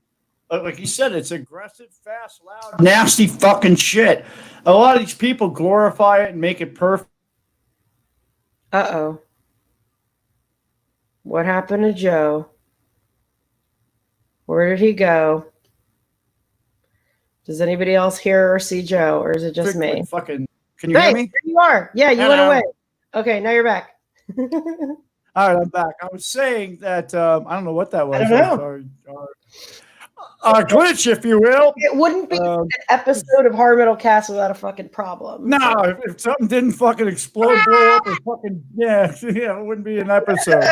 like you said, it's aggressive, fast, loud, nasty fucking shit. A lot of these people glorify it and make it perfect. Uh-oh. What happened to Joe? Where did he go? Does anybody else hear or see Joe, or is it just me? Fucking, can you hear me? There you are. Yeah, you went away. Okay, now you're back. All right, I'm back. I was saying that I don't know what that was. I don't know. Our glitch, if you will. It wouldn't be an episode of Hard Metal Cast without a fucking problem. No, if something didn't fucking explode, blow up, or fucking it wouldn't be an episode.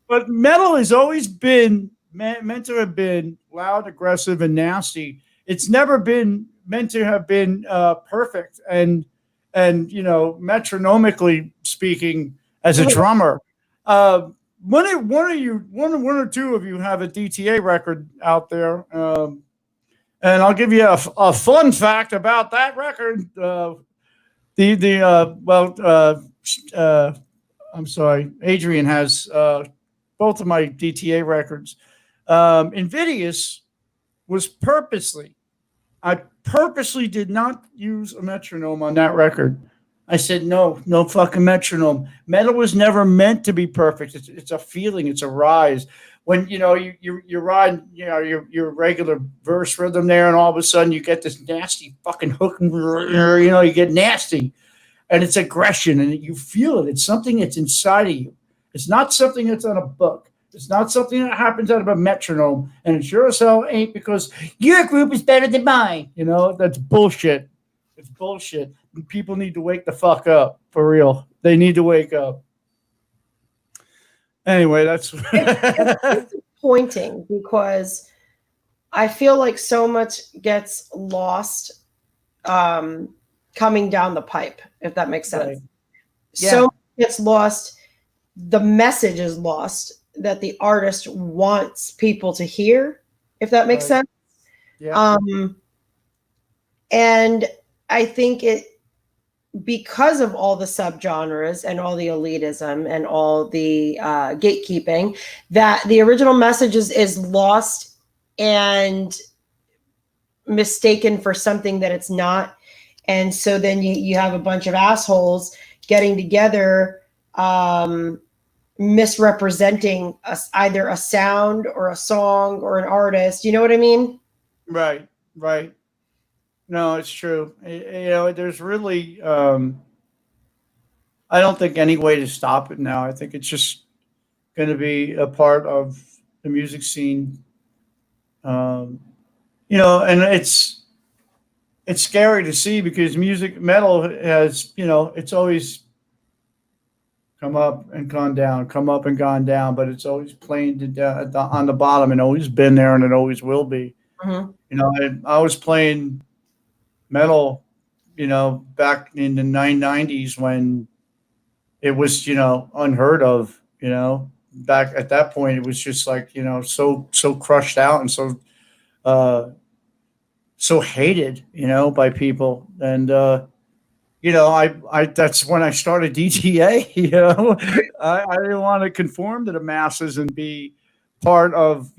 But metal has always been meant to have been loud, aggressive, and nasty. It's never been meant to have been perfect and metronomically speaking as a drummer. One or two of you have a DTA record out there, and I'll give you a fun fact about that record. I'm sorry, Adrian has both of my DTA records. Invidious was I purposely did not use a metronome on that record. I said, no fucking metronome. Metal was never meant to be perfect. It's a feeling. It's a rise. when you're riding your regular verse rhythm there, and all of a sudden you get this nasty fucking hook, and you get nasty, and it's aggression, and you feel it. It's something that's inside of you. It's not something that's on a book. It's not something that happens out of a metronome, and it sure as hell ain't because your group is better than mine. That's bullshit. It's bullshit. People need to wake the fuck up, for real. They need to wake up. Anyway, that's it's disappointing because I feel like so much gets lost coming down the pipe, if that makes sense. Right. Yeah. So much gets lost. The message is lost that the artist wants people to hear, if that makes sense. Yeah. And I think because of all the subgenres and all the elitism and all the gatekeeping, that the original message is lost and mistaken for something that it's not. And so then you have a bunch of assholes getting together, misrepresenting either a sound or a song or an artist. You know what I mean? Right. No, it's true. There's really, I don't think any way to stop it now. I think it's just going to be a part of the music scene. And it's scary to see because metal has, it's always come up and gone down, but it's always playing on the bottom and always been there, and it always will be. Mm-hmm. I was playing metal, back in the 90s when it was, unheard of, back at that point, it was just like, so crushed out and so hated, by people. And, I that's when I started DTA. I didn't want to conform to the masses and be part of,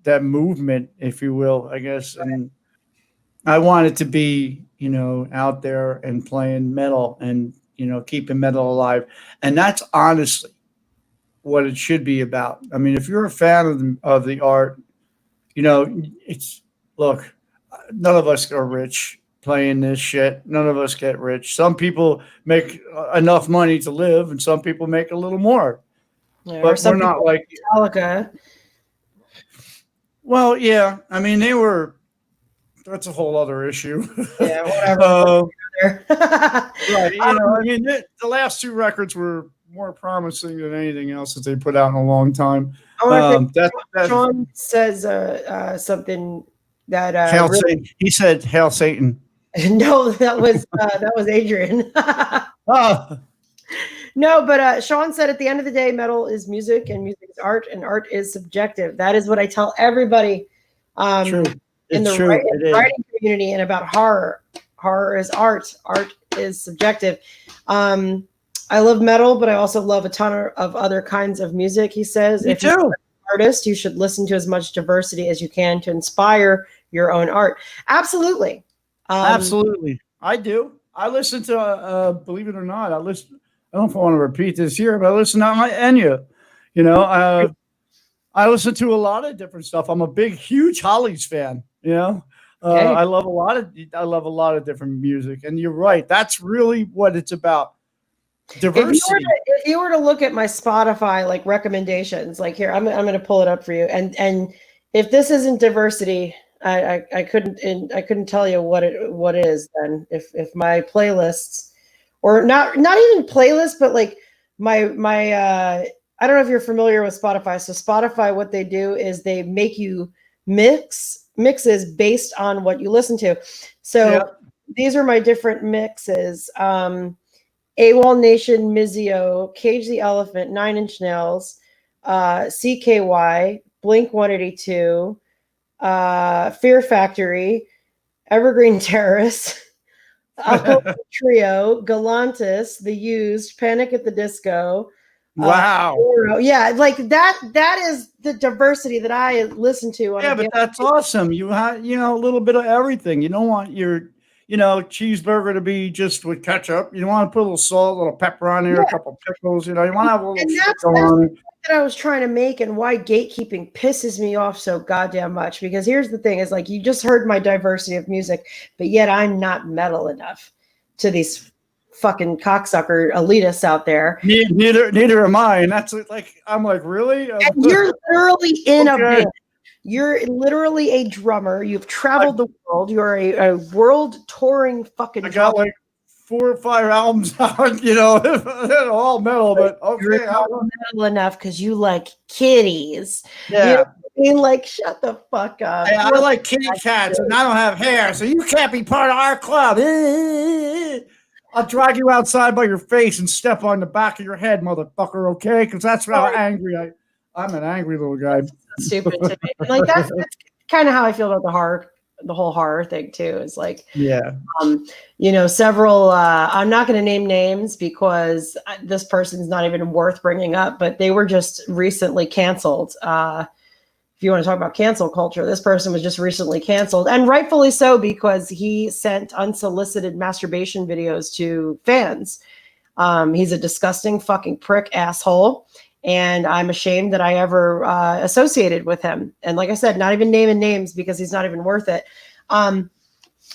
that movement, if you will, I guess. And I wanted to be, out there and playing metal and, keeping metal alive. And that's honestly what it should be about. I mean, if you're a fan of the art, look, none of us are rich playing this shit. None of us get rich. Some people make enough money to live, and some people make a little more. Yeah, but we're not like Metallica. Well, yeah. I mean, that's a whole other issue. Yeah, whatever. Right. I mean, the last two records were more promising than anything else that they put out in a long time. Sean says something that Hail Satan. He said, "Hail Satan." No, that was Adrian. Oh. No, but Sean said at the end of the day, metal is music and music is art and art is subjective. That is what I tell everybody in the writing community and about horror. Horror is art. Art is subjective. I love metal, but I also love a ton of other kinds of music, he says. Me if too. you're an artist, you should listen to as much diversity as you can to inspire your own art. Absolutely. Absolutely. I do. I listen to, believe it or not, I don't know if I want to repeat this here, but I listen to Enya. I listen to a lot of different stuff. I'm a big, huge Hollies fan. I love a lot of different music. And you're right. That's really what it's about. Diversity. If you were to look at my Spotify like recommendations, like here, I'm going to pull it up for you. And if this isn't diversity, I couldn't tell you what it is then. If my playlists, or not even playlists, but like my I don't know if you're familiar with Spotify. So Spotify, what they do is they make you mixes based on what you listen to. So these are my different mixes. AWOL Nation, Mizio, Cage the Elephant, Nine Inch Nails, CKY, Blink 182, Fear Factory, Evergreen Terrace, Trio, Galantis, The Used, Panic at the Disco. Wow. Yeah, like that is the diversity that I listen to. But that's awesome. You have, a little bit of everything. You don't want your cheeseburger to be just with ketchup. You want to put a little salt, a little pepper on there, a couple of pickles. You want to have a little shit going on. That I was trying to make, and why gatekeeping pisses me off so goddamn much. Because here's the thing: is like you just heard my diversity of music, but yet I'm not metal enough to these fucking cocksucker elitists out there. Neither am I, and that's like I'm like, really? And you're literally in a band. You're literally a drummer. You've traveled the world. You're a world touring fucking. I got like 4 or 5 albums out, all metal, but okay. You're not metal enough because you like kitties. Yeah. You know what I mean? Like, shut the fuck up. Hey, I like kitty cats, and I don't have hair, so you can't be part of our club. I'll drag you outside by your face and step on the back of your head, motherfucker, okay? Because that's how angry I'm an angry little guy. Stupid to me. Like that's kind of how I feel about the whole horror thing too. Is like, several. I'm not going to name names because this person's not even worth bringing up. But they were just recently canceled. If you want to talk about cancel culture, this person was just recently canceled, and rightfully so, because he sent unsolicited masturbation videos to fans. He's a disgusting fucking prick asshole. And I'm ashamed that I ever associated with him. And like I said, not even naming names because he's not even worth it.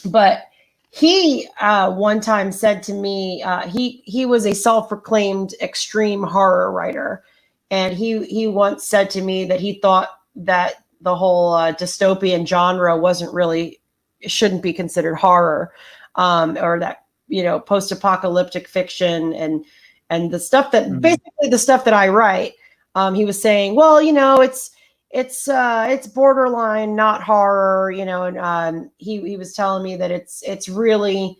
But he one time said to me, he was a self-proclaimed extreme horror writer. And he once said to me that he thought that the whole dystopian genre shouldn't be considered horror, or that, post-apocalyptic fiction and the stuff that basically the stuff that I write. He was saying, well, it's borderline, not horror, and he was telling me that it's really,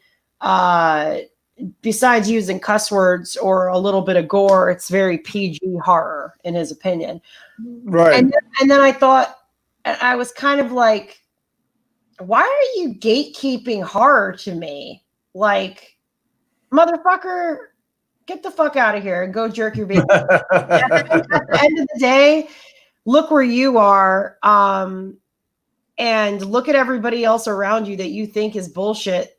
besides using cuss words or a little bit of gore, it's very PG horror in his opinion. Right. And then I thought, I was kind of like, why are you gatekeeping horror to me? Like, motherfucker, get the fuck out of here and go jerk your baby. At the end of the day, look where you are, and look at everybody else around you that you think is bullshit,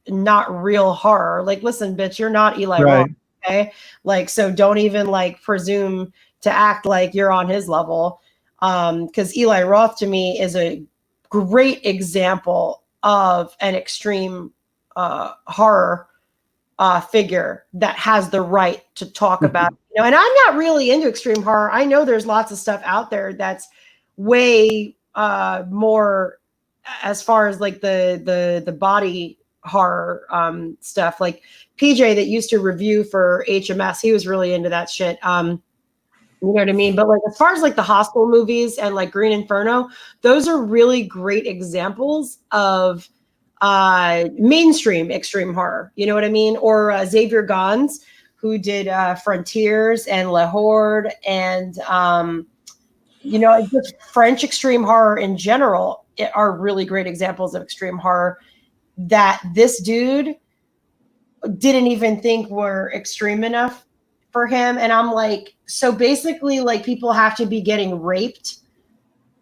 not real horror. Like, listen, bitch, you're not Eli Roth, okay? Like, so don't even presume to act like you're on his level, because Eli Roth to me is a great example of an extreme horror figure that has the right to talk about, and I'm not really into extreme horror. I know there's lots of stuff out there that's way more as far as like the body horror stuff. Like PJ that used to review for HMS, he was really into that shit. You know what I mean? But like as far as like the Hostel movies and like Green Inferno, those are really great examples of mainstream extreme horror, you know what I mean? Or Xavier Gans, who did Frontiers and La Horde, and just French extreme horror in general are really great examples of extreme horror that this dude didn't even think were extreme enough for him. And I'm like, so basically, like, people have to be getting raped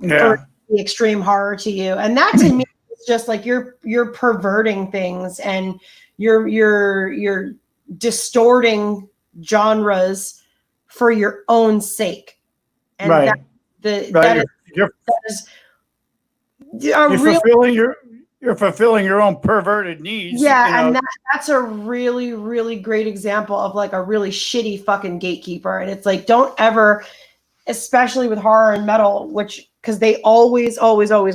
for the extreme horror to you, and that to me is just like you're perverting things, and you're distorting genres for your own sake, and you're fulfilling your own perverted needs. Yeah, and that's a really, really great example of like a really shitty fucking gatekeeper. And it's like, don't ever, especially with horror and metal, because they always,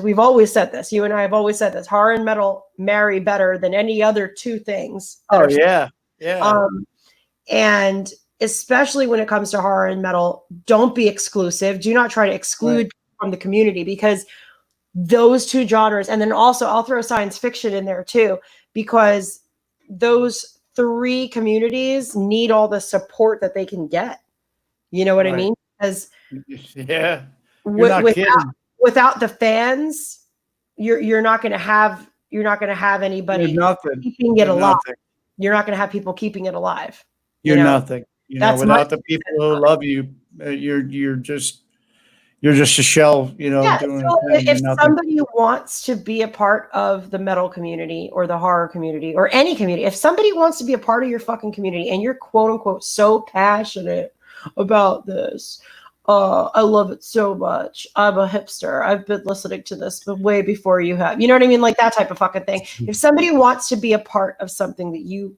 we've always said this. You and I have always said this. Horror and metal marry better than any other two things. Oh yeah. And especially when it comes to horror and metal, don't be exclusive. Do not try to exclude from the community, because those two genres, and then also I'll throw science fiction in there too, because those three communities need all the support that they can get. You know what I mean? Because without the fans, you're not going to have anybody keeping it alive. You're not going to have people keeping it alive. You're nothing. Without the people who love you, you're just you're just a shell, Yeah, doing so a thing if and nothing. somebody wants to be a part of the metal community or the horror community or any community, if somebody wants to be a part of your fucking community and you're quote unquote so passionate about this, I love it so much. I'm a hipster. I've been listening to this way before you have. You know what I mean? Like that type of fucking thing. If somebody wants to be a part of something that you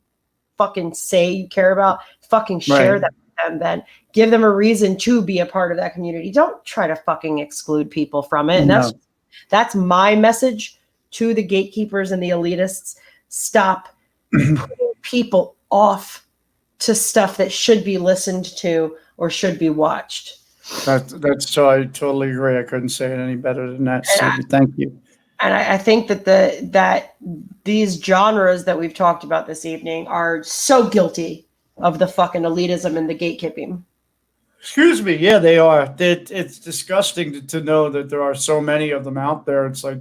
fucking say you care about, fucking share Right. that with them then. Give them a reason to be a part of that community. Don't try to fucking exclude people from it. And No. that's my message to the gatekeepers and the elitists. Stop putting people off to stuff that should be listened to or should be watched. That's so I totally agree. I couldn't say it any better than that, Stevie. Thank you. And I think that that these genres that we've talked about this evening are so guilty of the fucking elitism and the gatekeeping. Excuse me. Yeah, they are. It's disgusting to know that there are so many of them out there. It's like,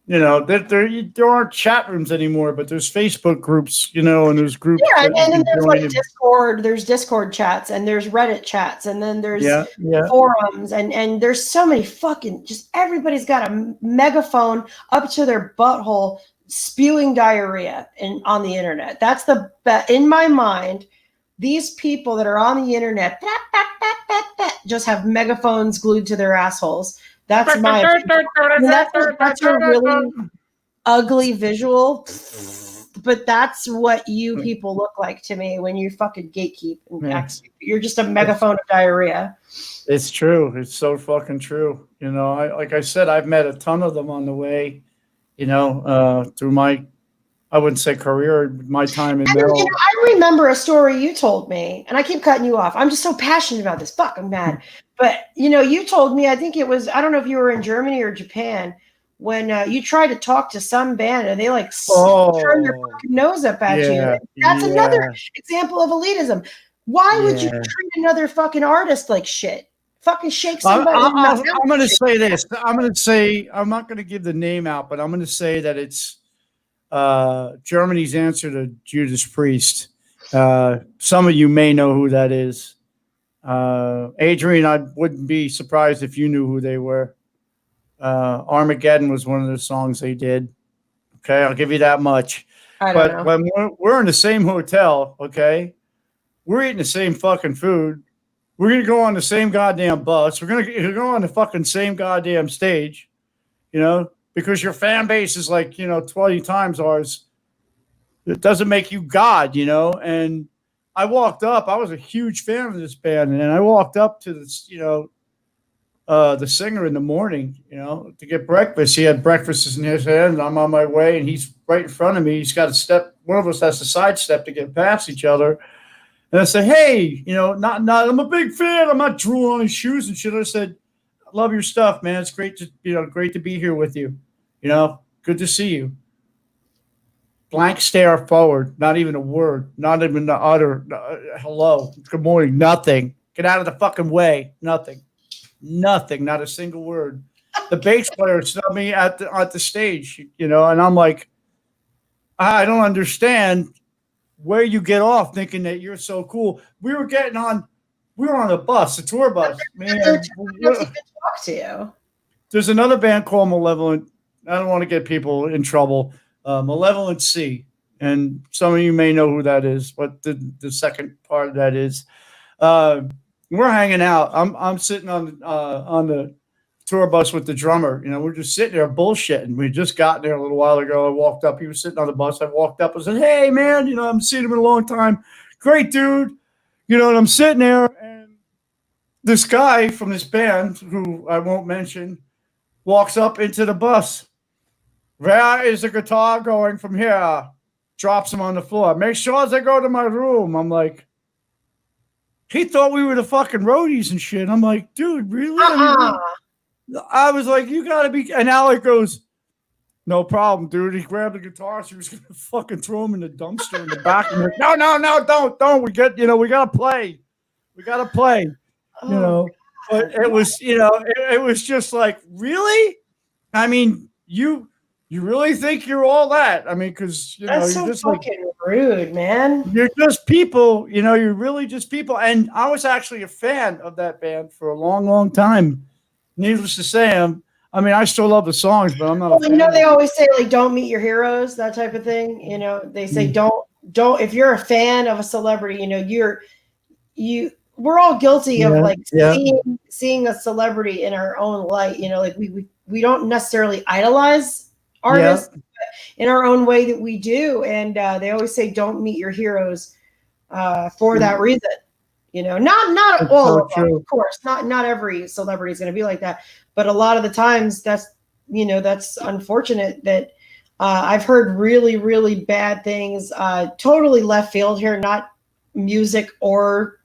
there aren't chat rooms anymore, but there's Facebook groups, and there's groups. Yeah, that and then there's like join. Discord. There's Discord chats, and there's Reddit chats, and then there's Yeah. forums, and there's so many fucking just everybody's got a megaphone up to their butthole spewing diarrhea on the internet. That's the in my mind. These people that are on the internet just have megaphones glued to their assholes. That's my opinion. That's a really ugly visual, but that's what you people look like to me when you fucking gatekeep. You're just a megaphone of diarrhea. It's true. It's so fucking true. Like I said, I've met a ton of them on the way, through my, I wouldn't say career, my time in metal. I remember a story you told me, and I keep cutting you off. I'm just so passionate about this. Fuck, I'm mad. But, you told me, I think it was, I don't know if you were in Germany or Japan, when you tried to talk to some band and they turn their fucking nose up at you. That's another example of elitism. Why would you treat another fucking artist like shit? Fucking shake somebody. I'm going to say this. I'm not going to give the name out, but I'm going to say that it's Germany's answer to Judas Priest. Some of you may know who that is. Adrian, I wouldn't be surprised if you knew who they were. Armageddon was one of the songs they did. Okay, I'll give you that much. But when we're in the same hotel, okay, we're eating the same fucking food. We're going to go on the same goddamn bus. We're going to go on the fucking same goddamn stage, because your fan base is like, 20 times ours. It doesn't make you God, And I walked up. I was a huge fan of this band. And I walked up to this, the singer in the morning, to get breakfast. He had breakfast in his hand, and I'm on my way, and he's right in front of me. He's got to step. One of us has to sidestep to get past each other. And I said, hey, I'm a big fan. I'm not drooling on his shoes and shit. I said, I love your stuff, man. It's great to be here with you. Good to see you. Blank stare forward. Not even a word. Not even the utter hello. Good morning. Nothing. Get out of the fucking way. Nothing. Not a single word. The bass player snubbed me at the stage, and I'm like, I don't understand where you get off thinking that you're so cool. We were on a bus, a tour bus. Man, talk to you. There's another band called Malevolent. I don't want to get people in trouble. Malevolent Sea, and some of you may know who that is. What the second part of that is. We're hanging out. I'm sitting on the tour bus with the drummer. We're just sitting there bullshitting. We just got there a little while ago. I walked up. He was sitting on the bus. I walked up and said, "Hey, man, I haven't seen him in a long time. Great dude." And I'm sitting there, and this guy from this band, who I won't mention, walks up into the bus. Where is the guitar going from here? Drops him on the floor. Make sure as I go to my room. I'm like, he thought we were the fucking roadies and shit. I'm like, dude, really? I was like, you gotta be. And Alec goes, no problem, dude. He grabbed the guitar, so he was gonna fucking throw him in the dumpster in the back. I'm like, no, don't. We gotta play. But it was, it was just like, really? I mean, you really think you're all that? I mean, because that's you're so just like, fucking rude, man. You're just people, you're really just people. And I was actually a fan of that band for a long, long time. Needless to say, I still love the songs, but I'm not a fan. They always say like, don't meet your heroes, that type of thing. They say don't, if you're a fan of a celebrity, we're all guilty of seeing a celebrity in our own light. Like we don't necessarily idolize artists in our own way that we do. And they always say, don't meet your heroes for that reason. Not all of them, of course. Not every celebrity is going to be like that, but a lot of the times that's unfortunate that I've heard really, really bad things. Totally left field here, not music or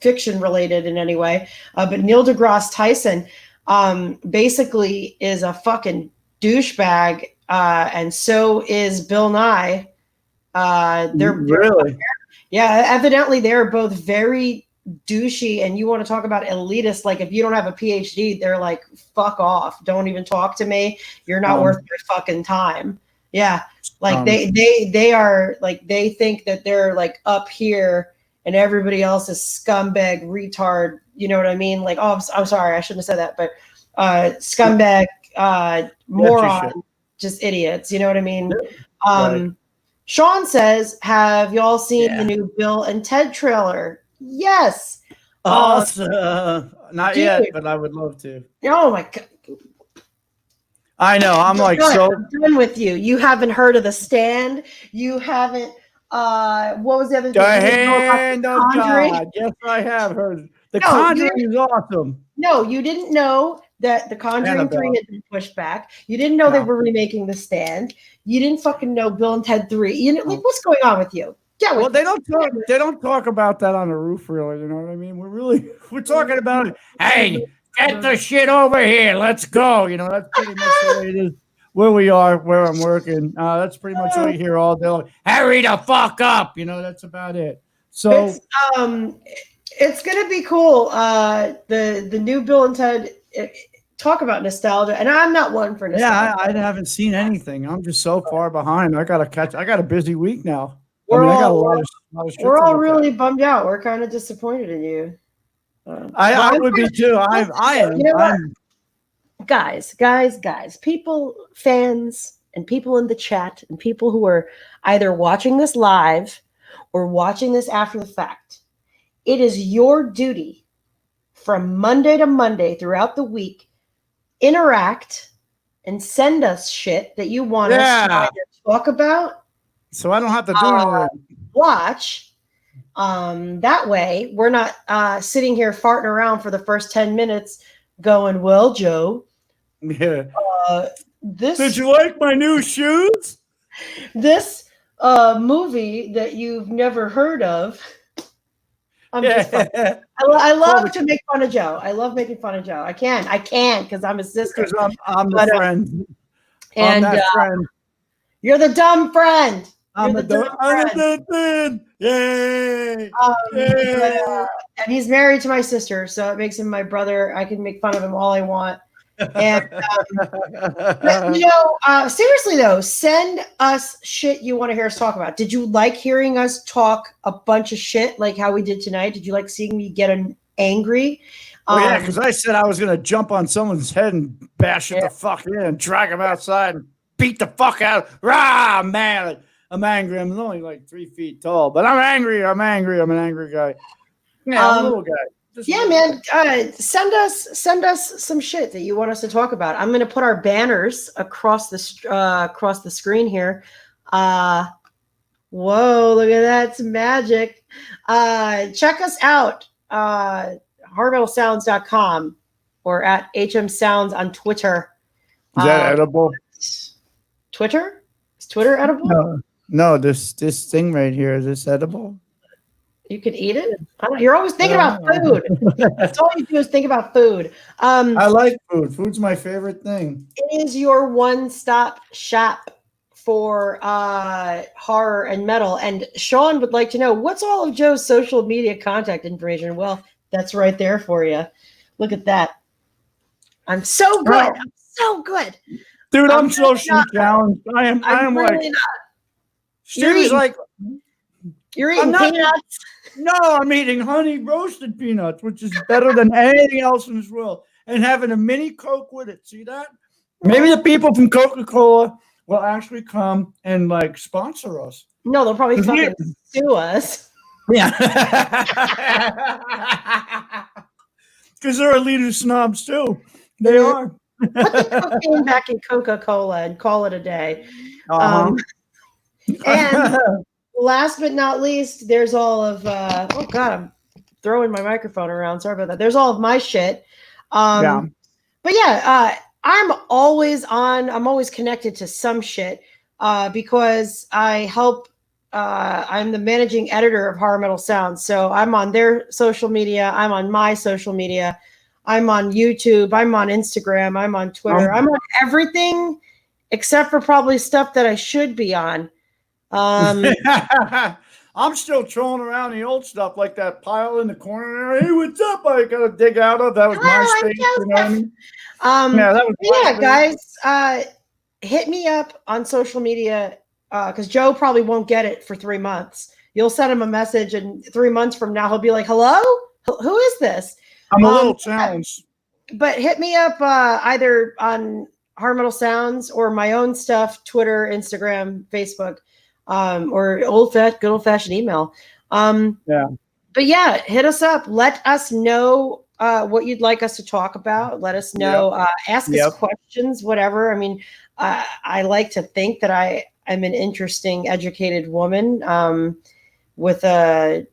fiction related in any way. But Neil deGrasse Tyson basically is a fucking douchebag, and so is Bill Nye. They're really. Yeah, evidently they're both very douchey, and you want to talk about elitist. Like, if you don't have a PhD, they're like, fuck off. Don't even talk to me. You're not worth your fucking time. Yeah. Like they are like, they think that they're like up here and everybody else is scumbag, retard. You know what I mean? Like, oh, I'm sorry. I shouldn't have said that, but scumbag, moron, just idiots. You know what I mean? Right. Sean says, have y'all seen the new Bill and Ted trailer? Yes. Awesome. Not yet, but I would love to. Oh my God. I know. I'm done with you. You haven't heard of The Stand. You haven't, what was the other thing? The Hand of God. Yes, I have heard. The Conjuring is awesome. No, you didn't know that The Conjuring 3 had been pushed back. You didn't know they were remaking The Stand. You didn't fucking know Bill and Ted 3. Like, what's going on with you? They don't talk about that on the roof, really. You know what I mean? We're talking about it. Hey, get the shit over here. Let's go. That's pretty much the way it is. Where we are, where I'm working. That's pretty much what you hear all day long. Hurry the fuck up. That's about it. So it's gonna be cool. The new Bill and Ted, talk about nostalgia, and I'm not one for nostalgia. Yeah, I haven't seen anything. I'm just so far behind. I got a busy week now. We're I got a lot of shit. We're all really bummed out. We're kind of disappointed in you. I would be too. I am. Guys, people, fans, and people in the chat, and people who are either watching this live or watching this after the fact. It is your duty from Monday to Monday throughout the week, interact and send us shit that you want us to either talk about. So I don't have to do anything. Watch. That way, we're not sitting here farting around for the first 10 minutes going, well, Joe. Yeah. Did you like my new shoes? This movie that you've never heard of. I love to make fun of Joe. I love making fun of Joe. I can because I'm his sister. Because I'm the friend. And I'm that friend. You're the dumb friend. I'm the dumb friend. Yay! And he's married to my sister, so it makes him my brother. I can make fun of him all I want. And seriously though, send us shit you want to hear us talk about. Did you like hearing us talk a bunch of shit like how we did tonight? Did you like seeing me get angry? Yeah, because I said I was gonna jump on someone's head and bash it the fuck in and drag him outside and beat the fuck out. Rah, man! I'm angry. I'm only like 3 feet tall, but I'm angry. I'm an angry guy. Yeah, I'm a little guy. Man. Send us some shit that you want us to talk about. I'm going to put our banners across the screen here. Whoa, look at that. It's magic. Check us out. HardMetalSounds.com or at HM Sounds on Twitter. Is that edible? Twitter? Is Twitter edible? No, this thing right here, is this edible? You could eat it. You're always thinking about food. That's all you do is think about food. I like food. Food's my favorite thing. It is your one-stop shop for horror and metal. And Sean would like to know, what's all of Joe's social media contact information? Well, that's right there for you. Look at that. I'm so good. I'm so good. Dude, I'm socially challenged. I am really not. Stevie's eating- like, You're eating not- peanuts. no, I'm eating honey roasted peanuts, which is better than anything else in this world, and having a mini Coke with it. See that? Maybe the people from Coca-Cola will actually come and like sponsor us. No, they'll probably 'Cause we- fucking sue us. Yeah. Because they're elitist snobs too. They Yeah. are. Put the cocaine back in Coca-Cola and call it a day. Uh-huh. And last but not least, there's all of oh god, I'm throwing my microphone around. Sorry about that. There's all of my shit. Yeah. But yeah, I'm always connected to some shit because I help. I'm the managing editor of Horror Metal Sounds, so I'm on their social media. I'm on my social media. I'm on YouTube. I'm on Instagram. I'm on Twitter. I'm on everything except for probably stuff that I should be on. I'm still trolling around the old stuff like that pile in the corner there. Hey, what's up? I gotta dig out of that was Hello, my I'm space. You know what I mean? yeah, that was guys, hit me up on social media because Joe probably won't get it for 3 months. You'll send him a message, and 3 months from now he'll be like, "Hello, who is this?" I'm a little challenged. But hit me up either on Horror Metal Sounds or my own stuff, Twitter, Instagram, Facebook, or good old fashioned email. Yeah. But yeah, hit us up. Let us know what you'd like us to talk about. Let us know. Ask us questions, whatever. I mean, I like to think that I am an interesting, educated woman with a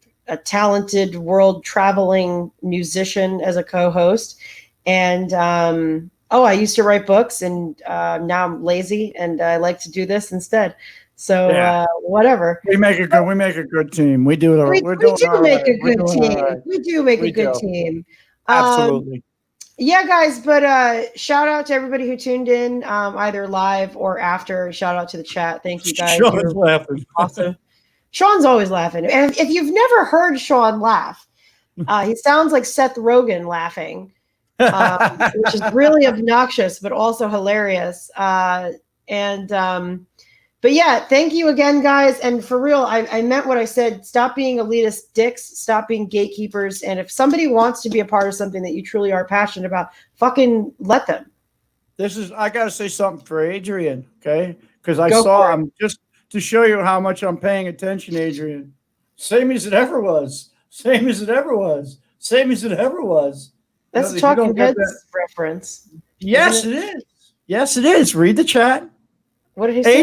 talented world traveling musician as a co-host. And I used to write books, and now I'm lazy and I like to do this instead. So whatever. We make a good team. We do it. We do make a good team. We do make a good team. Absolutely. Yeah, guys, but shout out to everybody who tuned in, either live or after. Shout out to the chat. Thank you guys. Sean's laughing. Awesome. Sean's always laughing. And if you've never heard Sean laugh, he sounds like Seth Rogen laughing, which is really obnoxious, but also hilarious. But yeah, thank you again, guys. And for real, I meant what I said. Stop being elitist dicks. Stop being gatekeepers. And if somebody wants to be a part of something that you truly are passionate about, fucking let them. I got to say something for Adrian, okay? Because I'm just to show you how much I'm paying attention, Adrian. Same as it ever was. Same as it ever was. Same as it ever was. That's a Talking Heads reference. Yes, it is. Yes, it is. Read the chat. What did he say?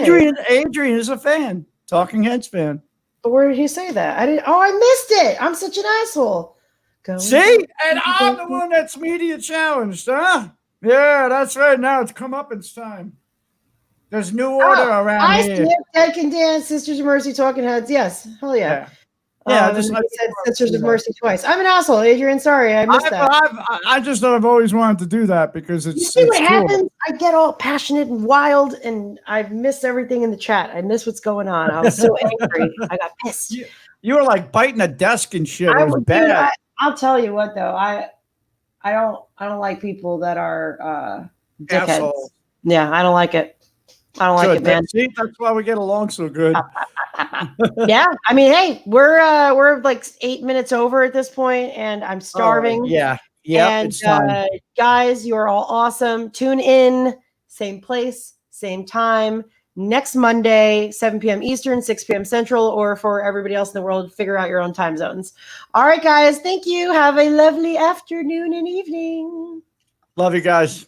Adrian is a fan. Talking Heads fan. But where did he say that? I missed it. I'm such an asshole. See? And I'm the one that's media challenged, huh? Yeah, that's right. Now it's comeuppance time. There's new order around here. Dead Can Dance, Sisters of Mercy, Talking Heads. Yes. Hell yeah. Yeah, I said Sisters of Mercy twice. I'm an asshole, Adrian. Sorry, I missed that. I just thought I've always wanted to do that because it's. You see what happens? I get all passionate and wild, and I miss everything in the chat. I miss what's going on. I was so angry. I got pissed. You were like biting a desk and shit. It was bad. I'll tell you what, though. I don't like people that are dickheads. Assholes. Yeah, I don't like it. I don't like it, man. See, that's why we get along so good. Yeah, I mean, hey, we're like 8 minutes over at this point, and I'm starving. Yeah. And it's time. guys, you are all awesome. Tune in, same place, same time, next Monday, 7 p.m. Eastern, 6 p.m. Central, or for everybody else in the world, figure out your own time zones. All right, guys, thank you. Have a lovely afternoon and evening. Love you guys.